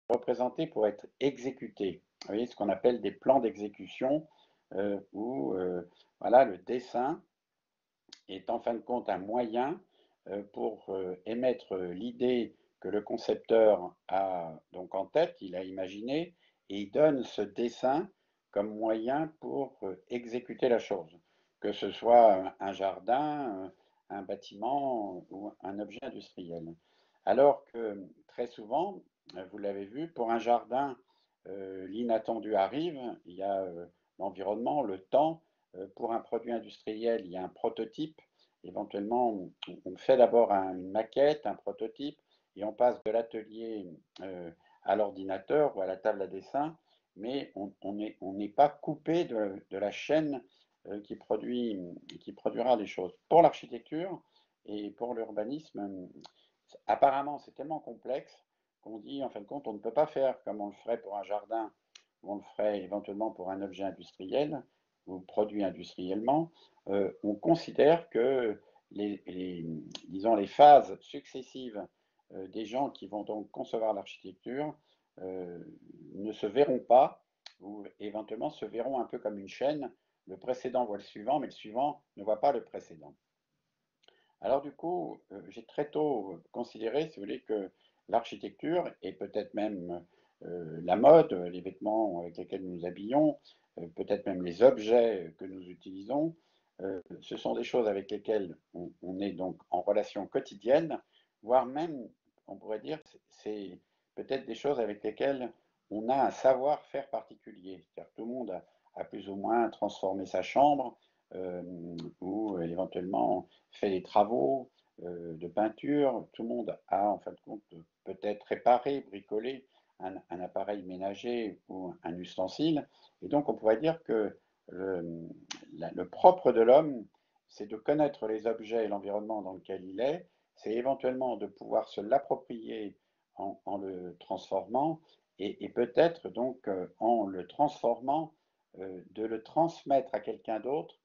représentés pour être exécutés. Vous voyez ce qu'on appelle des plans d'exécution où voilà, le dessin est en fin de compte un moyen pour émettre l'idée que le concepteur a donc en tête, il a imaginé, et il donne ce dessin comme moyen pour exécuter la chose, que ce soit un jardin, un bâtiment ou un objet industriel. Alors que très souvent, vous l'avez vu, pour un jardin, l'inattendu arrive, il y a l'environnement, le temps. Pour un produit industriel, il y a un prototype. Éventuellement, on fait d'abord une maquette, un prototype, et on passe de l'atelier à l'ordinateur ou à la table à dessin, mais on n'est pas coupé de la chaîne qui produira les choses. Pour l'architecture et pour l'urbanisme, apparemment, c'est tellement complexe qu'on dit, en fin de compte, on ne peut pas faire comme on le ferait pour un jardin, ou on le ferait éventuellement pour un objet industriel, ou produit industriellement. On considère que disons, les phases successives des gens qui vont donc concevoir l'architecture ne se verront pas, ou éventuellement se verront un peu comme une chaîne. Le précédent voit le suivant, mais le suivant ne voit pas le précédent. Alors du coup, j'ai très tôt considéré, si vous voulez, que l'architecture et peut-être même la mode, les vêtements avec lesquels nous nous habillons, peut-être même les objets que nous utilisons, ce sont des choses avec lesquelles on est donc en relation quotidienne, voire même, on pourrait dire, c'est peut-être des choses avec lesquelles on a un savoir-faire particulier. C'est-à-dire que tout le monde a plus ou moins transformé sa chambre euh, ou éventuellement fait des travaux de peinture. Tout le monde a en fin de compte peut-être réparé, bricolé un appareil ménager ou un ustensile. Et donc on pourrait dire que le propre de l'homme, c'est de connaître les objets et l'environnement dans lequel il est, c'est éventuellement de pouvoir se l'approprier en le transformant et peut-être donc en le transformant, de le transmettre à quelqu'un d'autre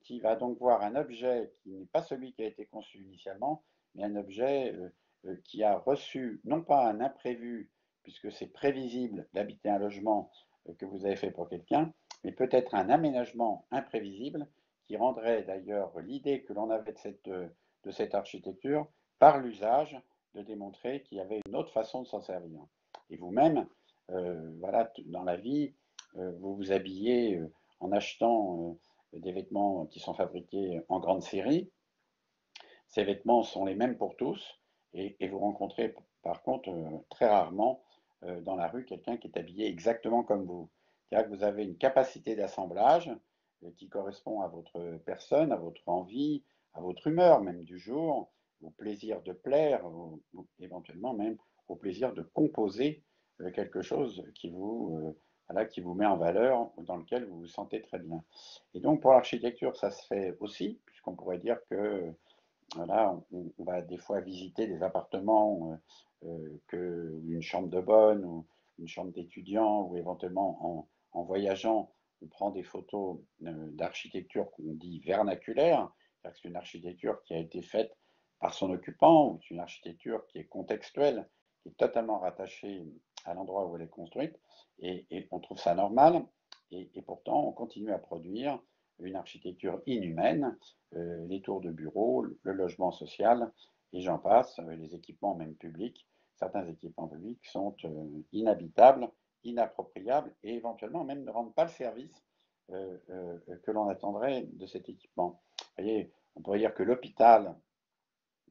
qui va donc voir un objet qui n'est pas celui qui a été conçu initialement, mais un objet qui a reçu non pas un imprévu, puisque c'est prévisible d'habiter un logement que vous avez fait pour quelqu'un, mais peut-être un aménagement imprévisible qui rendrait d'ailleurs l'idée que l'on avait de cette architecture par l'usage de démontrer qu'il y avait une autre façon de s'en servir. Et vous-même, voilà, dans la vie, vous vous habillez en achetant des vêtements qui sont fabriqués en grande série. Ces vêtements sont les mêmes pour tous et vous rencontrez par contre très rarement dans la rue quelqu'un qui est habillé exactement comme vous. C'est-à-dire que vous avez une capacité d'assemblage qui correspond à votre personne, à votre envie, à votre humeur même du jour, au plaisir de plaire, ou éventuellement même au plaisir de composer quelque chose voilà, qui vous met en valeur, dans lequel vous vous sentez très bien. Et donc pour l'architecture, ça se fait aussi, puisqu'on pourrait dire que voilà, on va des fois visiter des appartements, une chambre de bonne ou une chambre d'étudiant, ou éventuellement en voyageant, on prend des photos d'architecture qu'on dit vernaculaire, c'est-à-dire que c'est une architecture qui a été faite par son occupant, ou c'est une architecture qui est contextuelle, qui est totalement rattachée à l'endroit où elle est construite, et on trouve ça normal, et pourtant on continue à produire une architecture inhumaine, les tours de bureau, le logement social, et j'en passe, les équipements même publics. Certains équipements publics sont inhabitables, inappropriables, et éventuellement même ne rendent pas le service que l'on attendrait de cet équipement. Vous voyez, on pourrait dire que l'hôpital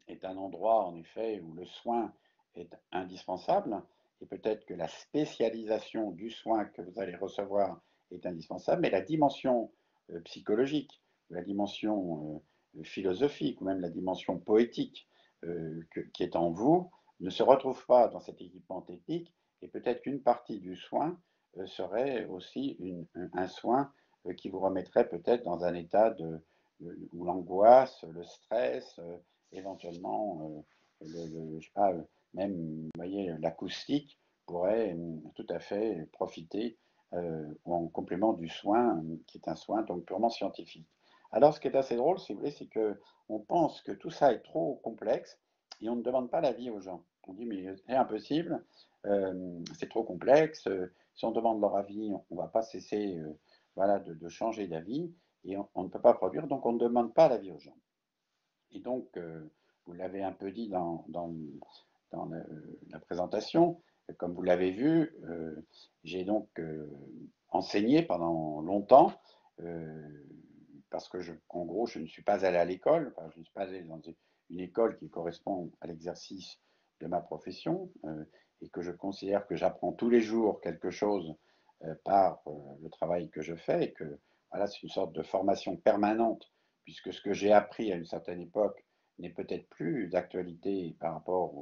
est un endroit, en effet, où le soin est indispensable, et peut-être que la spécialisation du soin que vous allez recevoir est indispensable, mais la dimension psychologique, la dimension philosophique, ou même la dimension poétique qui est en vous, ne se retrouve pas dans cet équipement technique, et peut-être qu'une partie du soin serait aussi un soin qui vous remettrait peut-être dans un état où l'angoisse, le stress, éventuellement, je sais pas, même, vous voyez, l'acoustique pourrait tout à fait profiter en complément du soin, qui est un soin donc purement scientifique. Alors, ce qui est assez drôle, si vous voulez, c'est que on pense que tout ça est trop complexe et on ne demande pas l'avis aux gens. On dit, mais c'est impossible, c'est trop complexe, si on demande leur avis, on ne va pas cesser voilà, de changer d'avis, et on ne peut pas produire, donc on ne demande pas l'avis aux gens. Et donc, vous l'avez un peu dit dans la présentation, comme vous l'avez vu, j'ai donc enseigné pendant longtemps, euh, parce que, en gros, je ne suis pas allé à l'école, enfin, je ne suis pas allé dans une école qui correspond à l'exercice de ma profession, et que je considère que j'apprends tous les jours quelque chose par le travail que je fais, et que voilà, c'est une sorte de formation permanente, puisque ce que j'ai appris à une certaine époque n'est peut-être plus d'actualité par rapport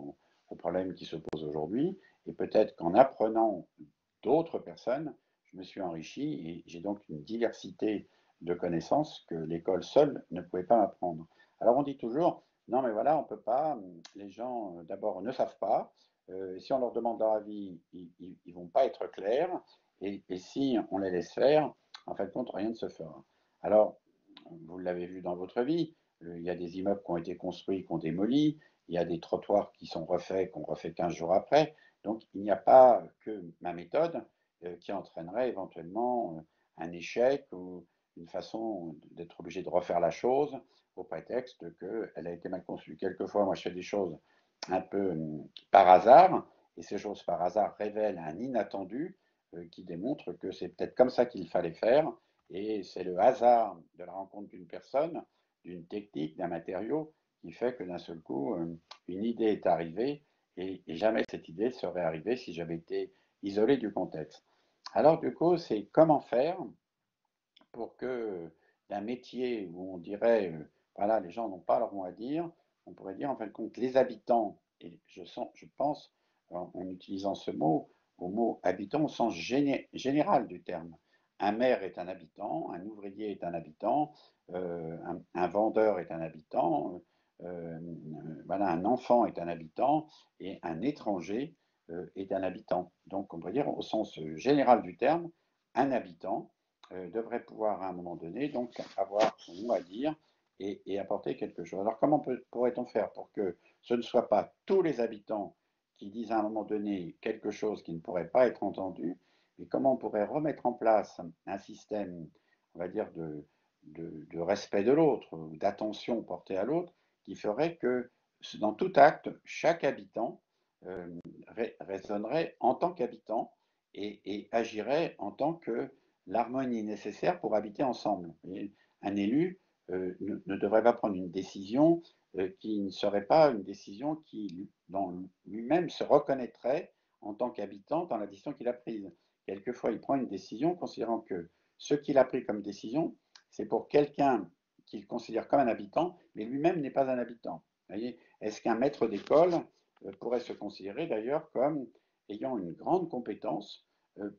aux problèmes qui se posent aujourd'hui, et peut-être qu'en apprenant d'autres personnes, je me suis enrichi et j'ai donc une diversité de connaissances que l'école seule ne pouvait pas m'apprendre. Alors on dit toujours, non mais voilà, on ne peut pas, les gens d'abord ne savent pas, si on leur demande leur avis, ils ne vont pas être clairs, et si on les laisse faire, en fin de compte, rien ne se fera. Alors, vous l'avez vu dans votre vie, il y a des immeubles qui ont été construits, qui ont démoli, il y a des trottoirs qui sont refaits, qu'on refait 15 jours après. Donc, il n'y a pas que ma méthode qui entraînerait éventuellement un échec ou une façon d'être obligé de refaire la chose au prétexte qu'elle a été mal conçue. Quelquefois, moi, je fais des choses un peu par hasard, et ces choses par hasard révèlent un inattendu qui démontre que c'est peut-être comme ça qu'il fallait faire, et c'est le hasard de la rencontre d'une personne, d'une technique, d'un matériau, qui fait que d'un seul coup, une idée est arrivée, et jamais cette idée serait arrivée si j'avais été isolé du contexte. Alors du coup, c'est comment faire pour que d'un métier où on dirait, voilà, les gens n'ont pas leur mot à dire, on pourrait dire en fin de compte les habitants, et je pense, en utilisant ce mot, au mot habitant au sens général du terme. Un maire est un habitant, un ouvrier est un habitant, un vendeur est un habitant, voilà, un enfant est un habitant, et un étranger est un habitant. Donc on pourrait dire au sens général du terme, un habitant devrait pouvoir à un moment donné donc avoir son mot à dire et apporter quelque chose. Alors comment pourrait-on faire pour que ce ne soit pas tous les habitants qui disent à un moment donné quelque chose qui ne pourrait pas être entendu, mais comment on pourrait remettre en place un système, on va dire, de respect de l'autre, ou d'attention portée à l'autre, qui ferait que dans tout acte, chaque habitant euh, raisonnerait en tant qu'habitant et agirait en tant que l'harmonie nécessaire pour habiter ensemble. Et un élu ne devrait pas prendre une décision qui ne serait pas une décision qui, dans lui-même, se reconnaîtrait en tant qu'habitant dans la décision qu'il a prise. Quelquefois, il prend une décision considérant que ce qu'il a pris comme décision, c'est pour quelqu'un qu'il considère comme un habitant, mais lui-même n'est pas un habitant. Est-ce qu'un maître d'école pourrait se considérer d'ailleurs comme ayant une grande compétence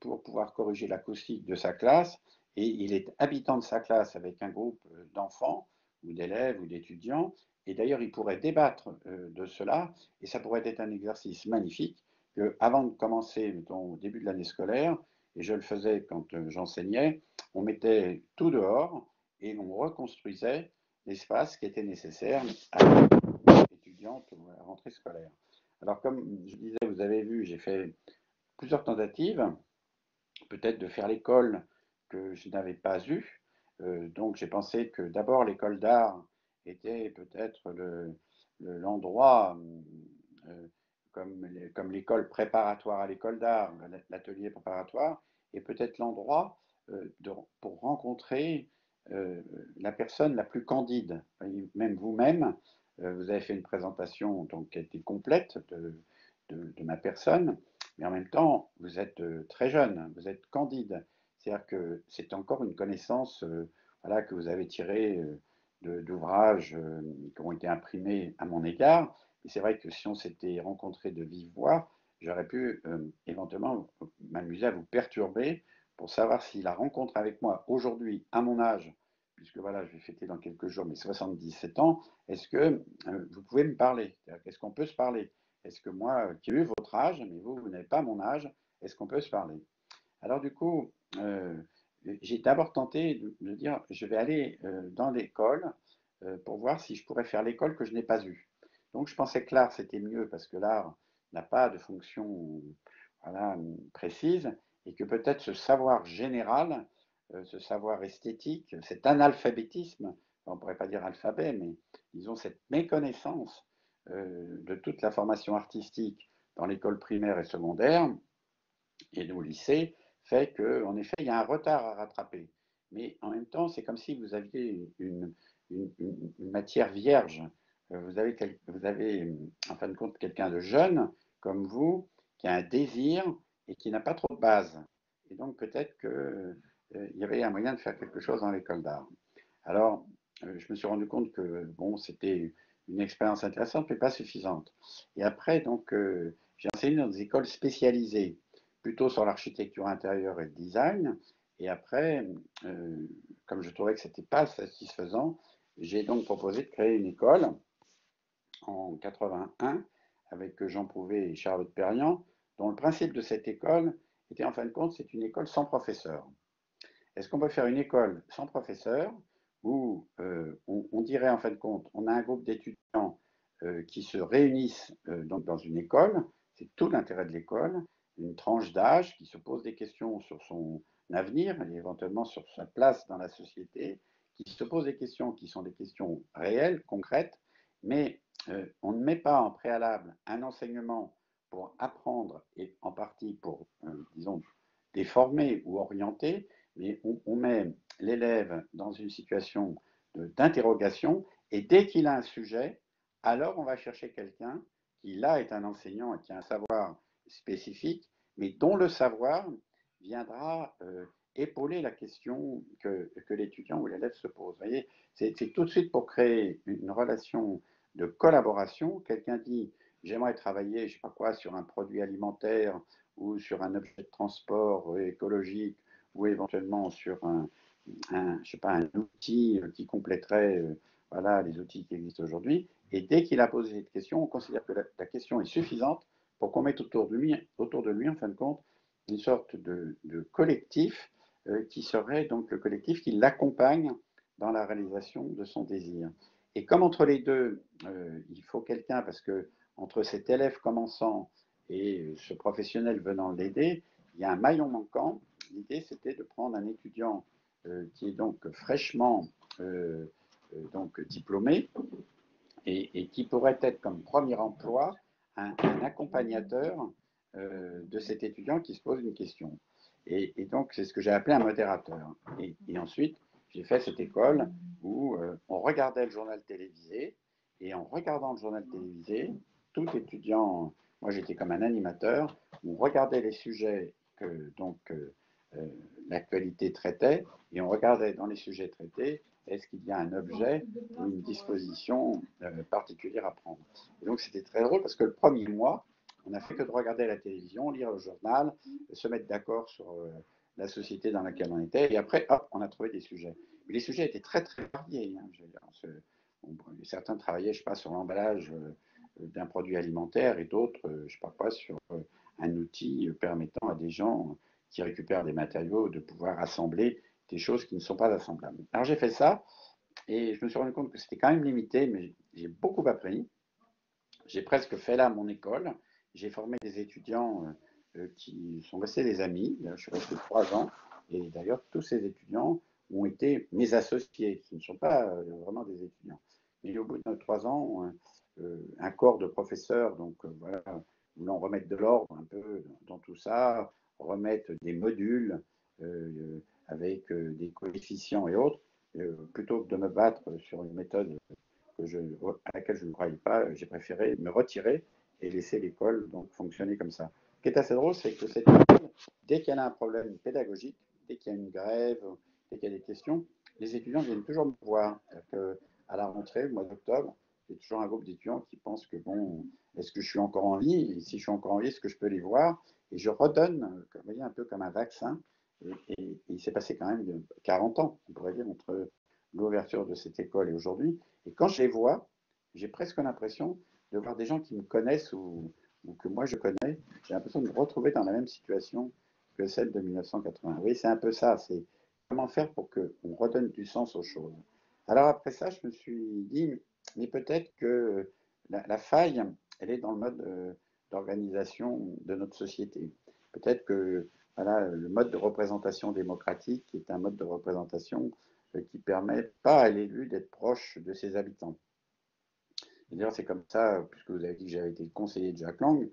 pour pouvoir corriger l'acoustique de sa classe, et il est habitant de sa classe avec un groupe d'enfants ou d'élèves ou d'étudiants, et d'ailleurs il pourrait débattre de cela, et ça pourrait être un exercice magnifique que, avant de commencer, mettons, au début de l'année scolaire, et je le faisais quand j'enseignais, on mettait tout dehors et on reconstruisait l'espace qui était nécessaire à l'étudiante ou à la rentrée scolaire. Alors comme je disais, vous avez vu, j'ai fait plusieurs tentatives, peut-être de faire l'école que je n'avais pas eue. Donc j'ai pensé que d'abord l'école d'art était peut-être l'endroit, euh, comme l'école préparatoire à l'école d'art, l'atelier préparatoire, est peut-être l'endroit pour rencontrer la personne la plus candide. Même vous-même, vous avez fait une présentation donc, qui a été complète de ma personne, mais en même temps, vous êtes très jeune, vous êtes candide. C'est-à-dire que c'est encore une connaissance voilà, que vous avez tirée d'ouvrages qui ont été imprimés à mon égard. Et c'est vrai que si on s'était rencontré de vive voix, j'aurais pu éventuellement m'amuser à vous perturber pour savoir si la rencontre avec moi aujourd'hui, à mon âge, puisque voilà, je vais fêter dans quelques jours mes 77 ans, est-ce que vous pouvez me parler? Est-ce qu'on peut se parler? Est-ce que moi, qui ai eu votre âge, mais vous n'avez pas mon âge, est-ce qu'on peut se parler? Alors du coup, j'ai d'abord tenté de dire, je vais aller dans l'école pour voir si je pourrais faire l'école que je n'ai pas eue. Donc je pensais que l'art, c'était mieux, parce que l'art, n'a pas de fonction voilà, précise, et que peut-être ce savoir général, ce savoir esthétique, cet analphabétisme, on ne pourrait pas dire alphabet, mais disons cette méconnaissance de toute la formation artistique dans l'école primaire et secondaire et au lycée, fait qu'en effet, il y a un retard à rattraper. Mais en même temps, c'est comme si vous aviez une matière vierge. Vous avez, en fin de compte, quelqu'un de jeune, comme vous, qui a un désir et qui n'a pas trop de base. Et donc, peut-être qu'il y avait un moyen de faire quelque chose dans l'école d'art. Alors, je me suis rendu compte que, bon, c'était une expérience intéressante, mais pas suffisante. Et après, donc, j'ai enseigné dans des écoles spécialisées plutôt sur l'architecture intérieure et le design. Et après, euh, comme je trouvais que ce n'était pas satisfaisant, j'ai donc proposé de créer une école en 81 avec Jean Prouvé et Charlotte Perriand, dont le principe de cette école était en fin de compte, c'est une école sans professeur. Est-ce qu'on peut faire une école sans professeur où on dirait en fin de compte, on a un groupe d'étudiants qui se réunissent donc dans une école, c'est tout l'intérêt de l'école, une tranche d'âge qui se pose des questions sur son avenir et éventuellement sur sa place dans la société, qui se pose des questions qui sont des questions réelles, concrètes, mais on ne met pas en préalable un enseignement pour apprendre et en partie pour, disons, déformer ou orienter, mais on met l'élève dans une situation d'interrogation et dès qu'il a un sujet, alors on va chercher quelqu'un qui là est un enseignant et qui a un savoir spécifique, mais dont le savoir viendra épauler la question que l'étudiant ou l'élève se pose. Vous voyez, c'est tout de suite pour créer une relation de collaboration. Quelqu'un dit j'aimerais travailler, je sais pas quoi, sur un produit alimentaire ou sur un objet de transport écologique ou éventuellement sur je sais pas, un outil qui compléterait voilà, les outils qui existent aujourd'hui. Et dès qu'il a posé cette question, on considère que la question est suffisante pour qu'on mette autour de lui, en fin de compte, une sorte de collectif qui serait donc le collectif qui l'accompagne dans la réalisation de son désir. Et comme entre les deux, il faut quelqu'un, parce que entre cet élève commençant et ce professionnel venant l'aider, il y a un maillon manquant. L'idée, c'était de prendre un étudiant qui est donc fraîchement donc diplômé et qui pourrait être comme premier emploi un accompagnateur de cet étudiant qui se pose une question. Et donc, c'est ce que j'ai appelé un modérateur. Et ensuite, j'ai fait cette école où on regardait le journal télévisé, et en regardant le journal télévisé, tout étudiant, moi j'étais comme un animateur, on regardait les sujets que donc l'actualité traitait, et on regardait dans les sujets traités, est-ce qu'il y a un objet ou une disposition particulière à prendre. Et donc c'était très drôle parce que le premier mois, on n'a fait que de regarder la télévision, lire le journal, se mettre d'accord sur la société dans laquelle on était, et après, hop, on a trouvé des sujets. Mais les sujets étaient très très variés. Hein, je veux dire, certains travaillaient, je sais pas, sur l'emballage d'un produit alimentaire et d'autres, je sais pas quoi, sur un outil permettant à des gens qui récupèrent des matériaux de pouvoir assembler des choses qui ne sont pas assemblables. Alors j'ai fait ça et je me suis rendu compte que c'était quand même limité, mais j'ai beaucoup appris. J'ai presque fait là mon école. J'ai formé des étudiants qui sont restés des amis. Je suis resté 3 ans et d'ailleurs tous ces étudiants ont été mes associés, qui ne sont pas vraiment des étudiants. Mais au bout de 3 ans, un corps de professeurs, donc voilà, voulant remettre de l'ordre un peu dans tout ça, remettre des modules avec des coefficients et autres, plutôt que de me battre sur une méthode à laquelle je ne croyais pas, j'ai préféré me retirer et laisser l'école donc fonctionner comme ça. Ce qui est assez drôle, c'est que cette école, dès qu'elle a un problème pédagogique, dès qu'il y a une grève, dès qu'il y a des questions, les étudiants viennent toujours me voir. À la rentrée, au mois d'octobre, il y a toujours un groupe d'étudiants qui pensent que bon, est-ce que je suis encore en vie? Et si je suis encore en vie, est-ce que je peux les voir? Et je redonne, vous voyez, un peu comme un vaccin. Et il s'est passé quand même 40 ans, on pourrait dire, entre l'ouverture de cette école et aujourd'hui. Et quand je les vois, j'ai presque l'impression de voir des gens qui me connaissent ou que moi je connais. J'ai l'impression de me retrouver dans la même situation que celle de 1980. Oui, c'est un peu ça. C'est comment faire pour qu'on redonne du sens aux choses. Alors après ça, je me suis dit, mais peut-être que la faille, elle est dans le mode d'organisation de notre société. Peut-être que voilà, le mode de représentation démocratique est un mode de représentation qui permet pas à l'élu d'être proche de ses habitants. Et d'ailleurs, c'est comme ça, puisque vous avez dit que j'avais été conseiller de Jack Lang,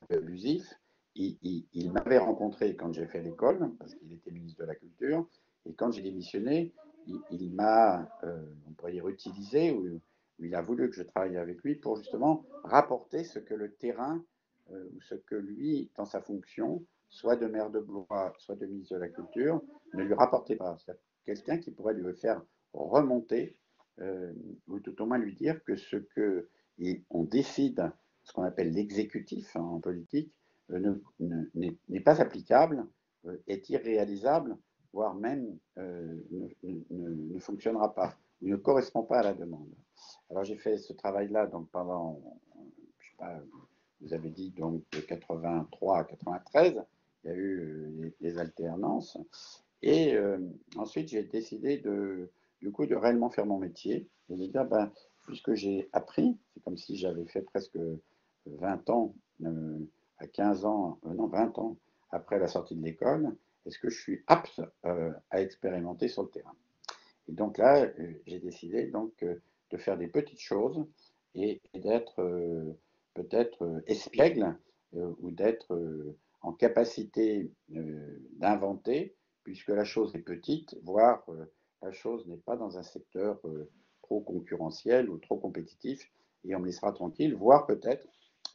abusif. Il m'avait rencontré quand j'ai fait l'école, parce qu'il était ministre de la Culture, et quand j'ai démissionné, il m'a, on pourrait dire, utilisé, ou il a voulu que je travaille avec lui pour justement rapporter ce que le terrain, ou ce que lui, dans sa fonction, soit de maire de Blois, soit de ministre de la Culture, ne lui rapportait pas. C'est-à-dire quelqu'un qui pourrait lui faire remonter, ou tout au moins lui dire que ce que on décide, ce qu'on appelle l'exécutif en politique, n'est pas applicable, est irréalisable, voire même ne fonctionnera pas, ou ne correspond pas à la demande. Alors j'ai fait ce travail-là donc pendant, je sais pas, vous avez dit donc de 83 à 93, il y a eu les alternances, et ensuite j'ai décidé du coup de réellement faire mon métier et de dire ben, puisque j'ai appris, c'est comme si j'avais fait presque 20 ans, à 15 ans, non 20 ans après la sortie de l'école, est-ce que je suis apte à expérimenter sur le terrain? Et donc là, j'ai décidé donc de faire des petites choses et d'être peut-être espiègle ou d'être en capacité d'inventer, puisque la chose est petite, voire la chose n'est pas dans un secteur trop concurrentiel ou trop compétitif, et on me laissera tranquille, voire peut-être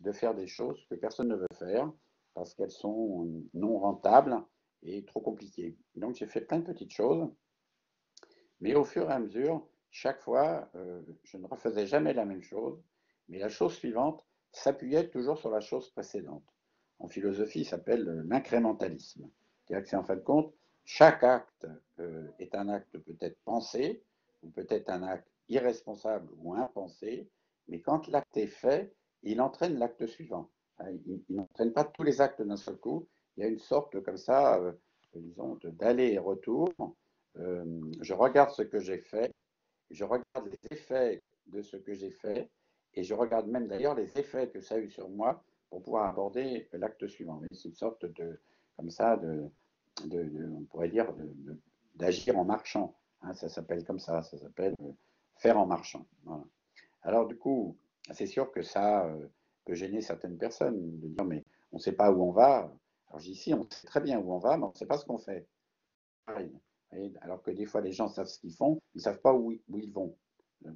de faire des choses que personne ne veut faire parce qu'elles sont non rentables et trop compliquées. Donc j'ai fait plein de petites choses, mais au fur et à mesure, chaque fois, je ne refaisais jamais la même chose, mais la chose suivante s'appuyait toujours sur la chose précédente. En philosophie, ça s'appelle l'incrémentalisme. C'est-à-dire que c'est en fin de compte, chaque acte est un acte peut-être pensé, ou peut-être un acte irresponsable ou impensé, mais quand l'acte est fait, il entraîne l'acte suivant. Il n'entraîne pas tous les actes d'un seul coup. Il y a une sorte comme ça, disons, d'aller et retour. Je regarde ce que j'ai fait, je regarde les effets de ce que j'ai fait, et je regarde même d'ailleurs les effets que ça a eu sur moi pour pouvoir aborder l'acte suivant. C'est une sorte de, comme ça, on pourrait dire, d'agir en marchant. Hein, ça s'appelle comme ça s'appelle faire en marchant. Voilà. Alors du coup, c'est sûr que ça peut gêner certaines personnes de dire mais on ne sait pas où on va. Alors j'ici, on sait très bien où on va, mais on ne sait pas ce qu'on fait. Alors que des fois, les gens savent ce qu'ils font, ils ne savent pas où ils vont.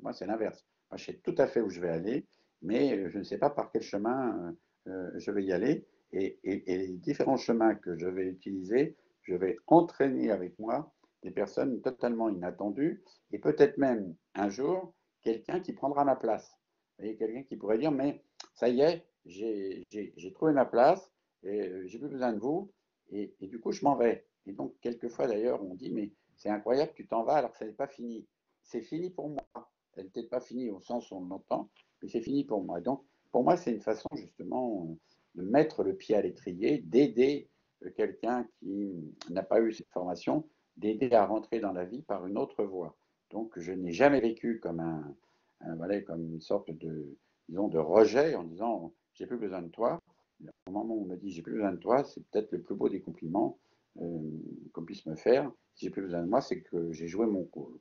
Moi, c'est l'inverse. Moi, je sais tout à fait où je vais aller, mais je ne sais pas par quel chemin je vais y aller. Et les différents chemins que je vais utiliser, je vais entraîner avec moi des personnes totalement inattendues et peut-être même un jour quelqu'un qui prendra ma place. Vous voyez, quelqu'un qui pourrait dire, mais ça y est, j'ai trouvé ma place, et j'ai plus besoin de vous, et du coup, je m'en vais. Et donc, quelquefois d'ailleurs, on dit, mais c'est incroyable, tu t'en vas alors que ça n'est pas fini. C'est fini pour moi. Ça n'est peut-être pas fini au sens où on l'entend, mais c'est fini pour moi. Et donc, pour moi, c'est une façon justement de mettre le pied à l'étrier, d'aider quelqu'un qui n'a pas eu cette formation, d'aider à rentrer dans la vie par une autre voie. Donc, je n'ai jamais vécu comme voilà, comme une sorte de, disons, de rejet en disant, j'ai plus besoin de toi. Au moment où on me dit j'ai plus besoin de toi, c'est peut-être le plus beau des compliments qu'on puisse me faire. Si j'ai plus besoin de moi, c'est que j'ai joué mon rôle.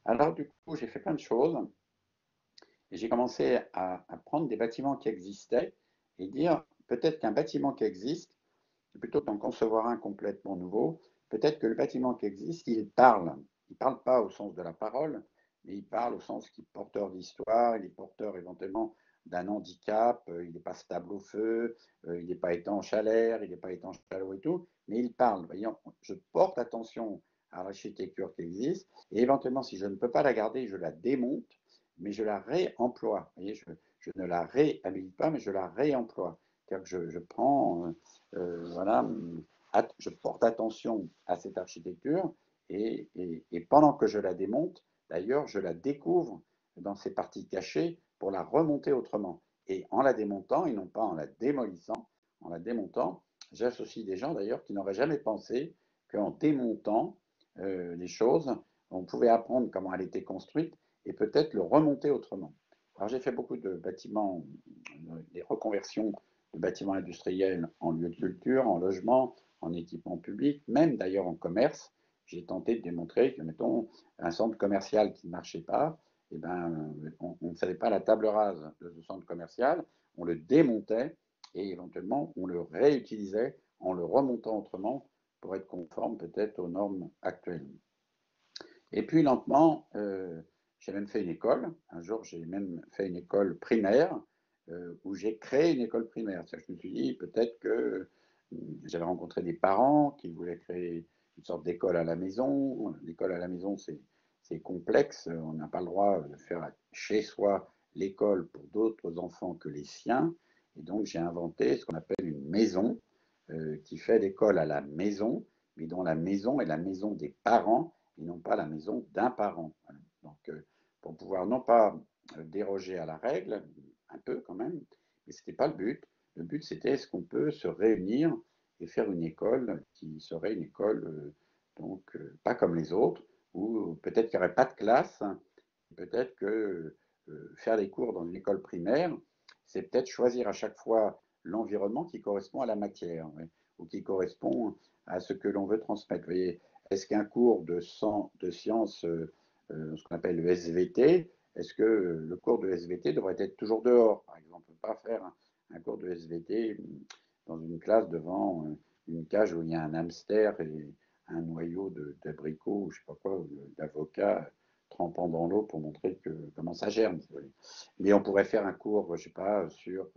Alors du coup, j'ai fait plein de choses et j'ai commencé à prendre des bâtiments qui existaient et dire peut-être qu'un bâtiment qui existe, plutôt qu'en concevoir un complètement nouveau, peut-être que le bâtiment qui existe, il parle. Il ne parle pas au sens de la parole, mais il parle au sens qu'il est porteur d'histoire, il est porteur éventuellement d'un handicap, il n'est pas stable au feu, il n'est pas étanche à l'air, il n'est pas étanche à l'eau et tout, mais il parle. Voyons, je porte attention à l'architecture qui existe, et éventuellement, si je ne peux pas la garder, je la démonte, mais je la réemploie. Voyez, je ne la réhabilite pas, mais je la réemploie. C'est-à-dire que je prends voilà, je porte attention à cette architecture et pendant que je la démonte, d'ailleurs, je la découvre dans ses parties cachées pour la remonter autrement. Et en la démontant, et non pas en la démolissant, en la démontant, j'associe des gens d'ailleurs qui n'auraient jamais pensé qu'en démontant les choses, on pouvait apprendre comment elle était construite et peut-être le remonter autrement. Alors j'ai fait beaucoup de bâtiments, des reconversions de bâtiments industriels en lieu de culture, en logement, en équipement public, même d'ailleurs en commerce. J'ai tenté de démontrer que, mettons, un centre commercial qui ne marchait pas, eh ben, on ne savait pas la table rase de ce centre commercial, on le démontait et éventuellement on le réutilisait en le remontant autrement pour être conforme peut-être aux normes actuelles. Et puis lentement, j'ai même fait une école. Un jour, j'ai même fait une école primaire où j'ai créé une école primaire. Je me suis dit peut-être que j'avais rencontré des parents qui voulaient créer une sorte d'école à la maison. L'école à la maison, c'est complexe. On n'a pas le droit de faire chez soi l'école pour d'autres enfants que les siens. Et donc, j'ai inventé ce qu'on appelle une maison qui fait l'école à la maison, mais dont la maison est la maison des parents et non pas la maison d'un parent. Donc, pour pouvoir non pas déroger à la règle, un peu quand même, mais ce n'était pas le but. Le but, c'était est-ce qu'on peut se réunir et faire une école qui serait une école donc pas comme les autres, où peut-être qu'il n'y aurait pas de classe, peut-être que faire des cours dans une école primaire, c'est peut-être choisir à chaque fois l'environnement qui correspond à la matière, ouais, ou qui correspond à ce que l'on veut transmettre. Vous voyez, est-ce qu'un cours de sciences, ce qu'on appelle le SVT, est-ce que le cours de SVT devrait être toujours dehors, par exemple? On ne peut pas faire un cours de SVT dans une classe devant une cage où il y a un hamster et un noyau d'abricot, ou je ne sais pas quoi, d'avocat trempant dans l'eau pour montrer comment ça germe. Mais on pourrait faire un cours, je ne sais pas, sur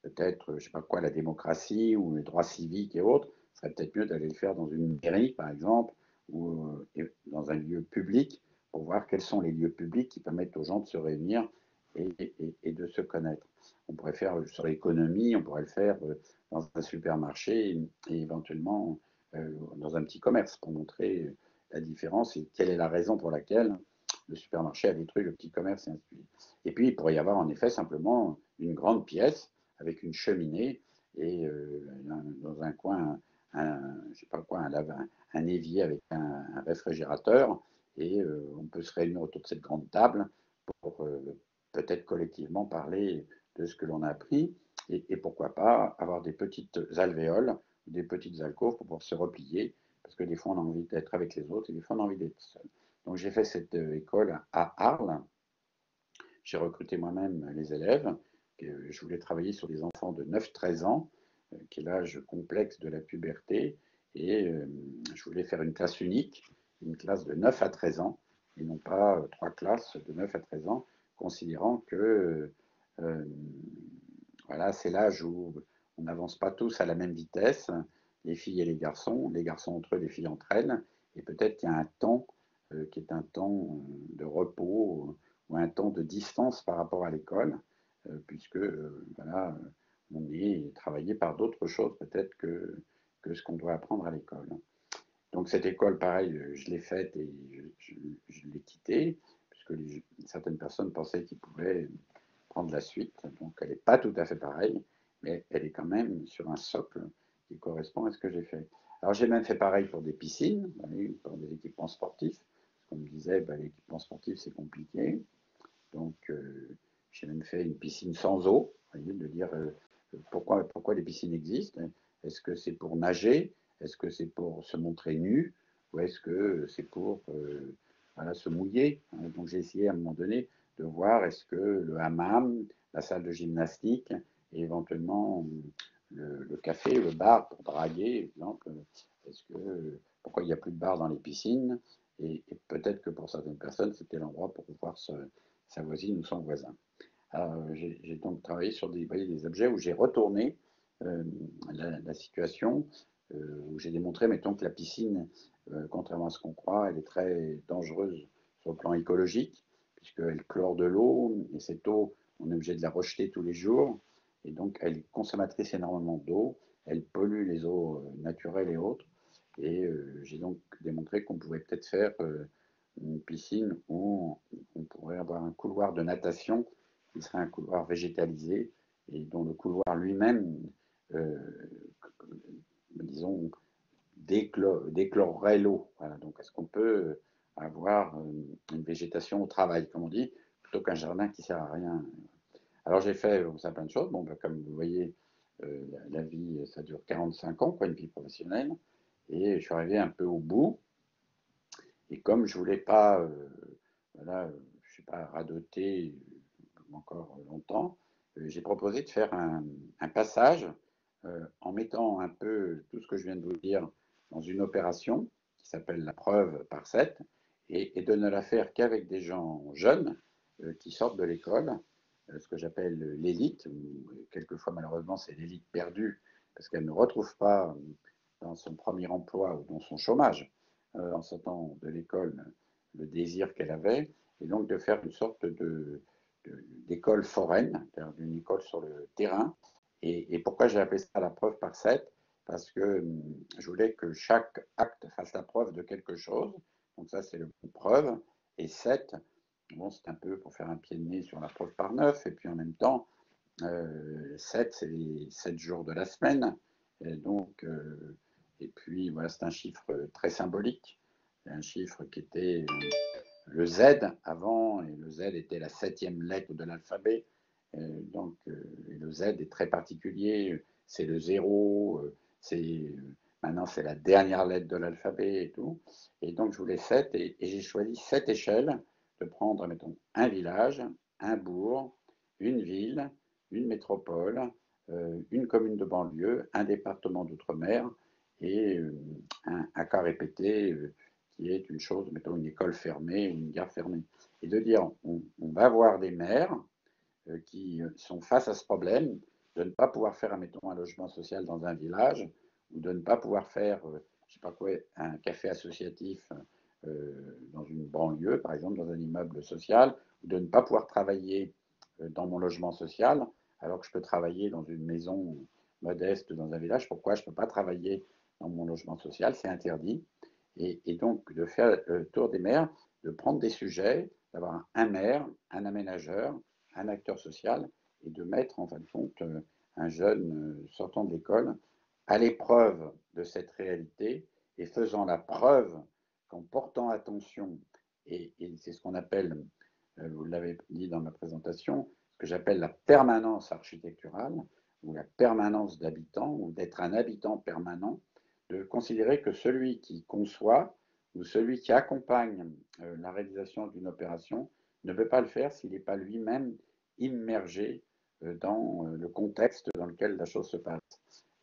peut-être, je sais pas quoi, la démocratie ou les droits civiques et autres. Ce serait peut-être mieux d'aller le faire dans une mairie, par exemple, ou dans un lieu public, pour voir quels sont les lieux publics qui permettent aux gens de se réunir et de se connaître. On pourrait faire sur l'économie, on pourrait le faire dans un supermarché et éventuellement dans un petit commerce pour montrer la différence et quelle est la raison pour laquelle le supermarché a détruit le petit commerce et ainsi de suite. Et puis il pourrait y avoir en effet simplement une grande pièce avec une cheminée et dans un coin, je sais pas quoi, un évier avec un réfrigérateur et on peut se réunir autour de cette grande table pour peut-être collectivement parler de ce que l'on a appris et pourquoi pas avoir des petites alvéoles, des petites alcôves pour pouvoir se replier parce que des fois on a envie d'être avec les autres et des fois on a envie d'être seul. Donc j'ai fait cette école à Arles. J'ai recruté moi-même les élèves. Je voulais travailler sur des enfants de 9-13 ans, qui est l'âge complexe de la puberté, et je voulais faire une classe unique, une classe de 9 à 13 ans, et non pas trois classes de 9 à 13 ans, considérant que euh, voilà, c'est l'âge où on n'avance pas tous à la même vitesse, les filles et les garçons entre eux, les filles entre elles, et peut-être qu'il y a un temps qui est un temps de repos ou un temps de distance par rapport à l'école, puisque voilà, on est travaillé par d'autres choses peut-être que ce qu'on doit apprendre à l'école. Donc cette école, pareil, je l'ai faite et je l'ai quittée, puisque certaines personnes pensaient qu'ils pouvaient prendre la suite. Donc elle n'est pas tout à fait pareille, mais elle est quand même sur un socle qui correspond à ce que j'ai fait. Alors j'ai même fait pareil pour des piscines, pour des équipements sportifs. Comme je disais, l'équipement sportif c'est compliqué. Donc j'ai même fait une piscine sans eau, voyez, de dire pourquoi les piscines existent. Est-ce que c'est pour nager? Est-ce que c'est pour se montrer nu? Ou est-ce que c'est pour voilà, se mouiller? Donc j'ai essayé à un moment donné de voir est-ce que le hammam, la salle de gymnastique et éventuellement le café, le bar pour draguer, exemple, est-ce que pourquoi il n'y a plus de bar dans les piscines? Et peut-être que pour certaines personnes, c'était l'endroit pour pouvoir sa voisine ou son voisin. J'ai donc travaillé sur des objets où j'ai retourné la situation, où j'ai démontré, mettons, que la piscine, contrairement à ce qu'on croit, elle est très dangereuse sur le plan écologique, puisqu'elle chlore de l'eau, et cette eau, on est obligé de la rejeter tous les jours, et donc elle est consommatrice énormément d'eau, elle pollue les eaux naturelles et autres, et j'ai donc démontré qu'on pouvait peut-être faire une piscine où on pourrait avoir un couloir de natation qui serait un couloir végétalisé et dont le couloir lui-même, euh, disons, déchlorerait l'eau. Voilà. Donc, est-ce qu'on peut avoir une végétation au travail, comme on dit, plutôt qu'un jardin qui ne sert à rien? Alors j'ai fait ça plein de choses. Bon, ben, comme vous voyez, la vie, ça dure 45 ans, quoi, une vie professionnelle. Et je suis arrivé un peu au bout. Et comme je voulais pas, voilà, je suis pas radoté encore longtemps, j'ai proposé de faire un passage en mettant un peu tout ce que je viens de vous dire dans une opération qui s'appelle la preuve par 7 et de ne la faire qu'avec des gens jeunes qui sortent de l'école, ce que j'appelle l'élite, ou quelquefois malheureusement c'est l'élite perdue parce qu'elle ne retrouve pas dans son premier emploi ou dans son chômage en sortant de l'école le désir qu'elle avait, et donc de faire une sorte d'école foraine, d'une école sur le terrain. Et pourquoi j'ai appelé ça la preuve par 7? Parce que je voulais que chaque acte fasse la preuve de quelque chose. Donc ça, c'est le mot preuve. Et 7, bon, c'est un peu pour faire un pied de nez sur la preuve par 9. Et puis en même temps, 7, c'est les 7 jours de la semaine. Et donc, et puis voilà, c'est un chiffre très symbolique. C'est un chiffre qui était le Z avant, et le Z était la 7e lettre de l'alphabet. Donc, et le Z est très particulier, c'est le 0, maintenant c'est la dernière lettre de l'alphabet et tout. Et donc je voulais 7, et j'ai choisi 7 échelles, de prendre, mettons, un village, un bourg, une ville, une métropole, une commune de banlieue, un département d'outre-mer et un cas répété qui est une chose, mettons une école fermée ou une gare fermée. Et de dire, on va voir des maires qui sont face à ce problème de ne pas pouvoir faire, mettons, un logement social dans un village ou de ne pas pouvoir faire, je sais pas quoi, un café associatif dans une banlieue, par exemple, dans un immeuble social, ou de ne pas pouvoir travailler dans mon logement social, alors que je peux travailler dans une maison modeste dans un village. Pourquoi je ne peux pas travailler dans mon logement social? C'est interdit. Et donc, de faire le tour des maires, de prendre des sujets, d'avoir un maire, un aménageur, un acteur social, et de mettre en fin de compte un jeune sortant de l'école à l'épreuve de cette réalité et faisant la preuve qu'en portant attention, et c'est ce qu'on appelle, vous l'avez dit dans ma présentation, ce que j'appelle la permanence architecturale, ou la permanence d'habitant, ou d'être un habitant permanent, de considérer que celui qui conçoit ou celui qui accompagne la réalisation d'une opération ne peut pas le faire s'il n'est pas lui-même immergé dans le contexte dans lequel la chose se passe.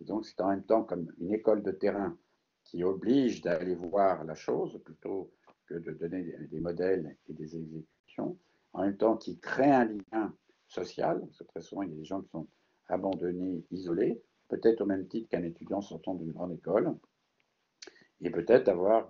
Et donc c'est en même temps comme une école de terrain qui oblige d'aller voir la chose plutôt que de donner des modèles et des exécutions, en même temps qui crée un lien social, parce que très souvent il y a des gens qui sont abandonnés, isolés, peut-être au même titre qu'un étudiant sortant d'une grande école, et peut-être d'avoir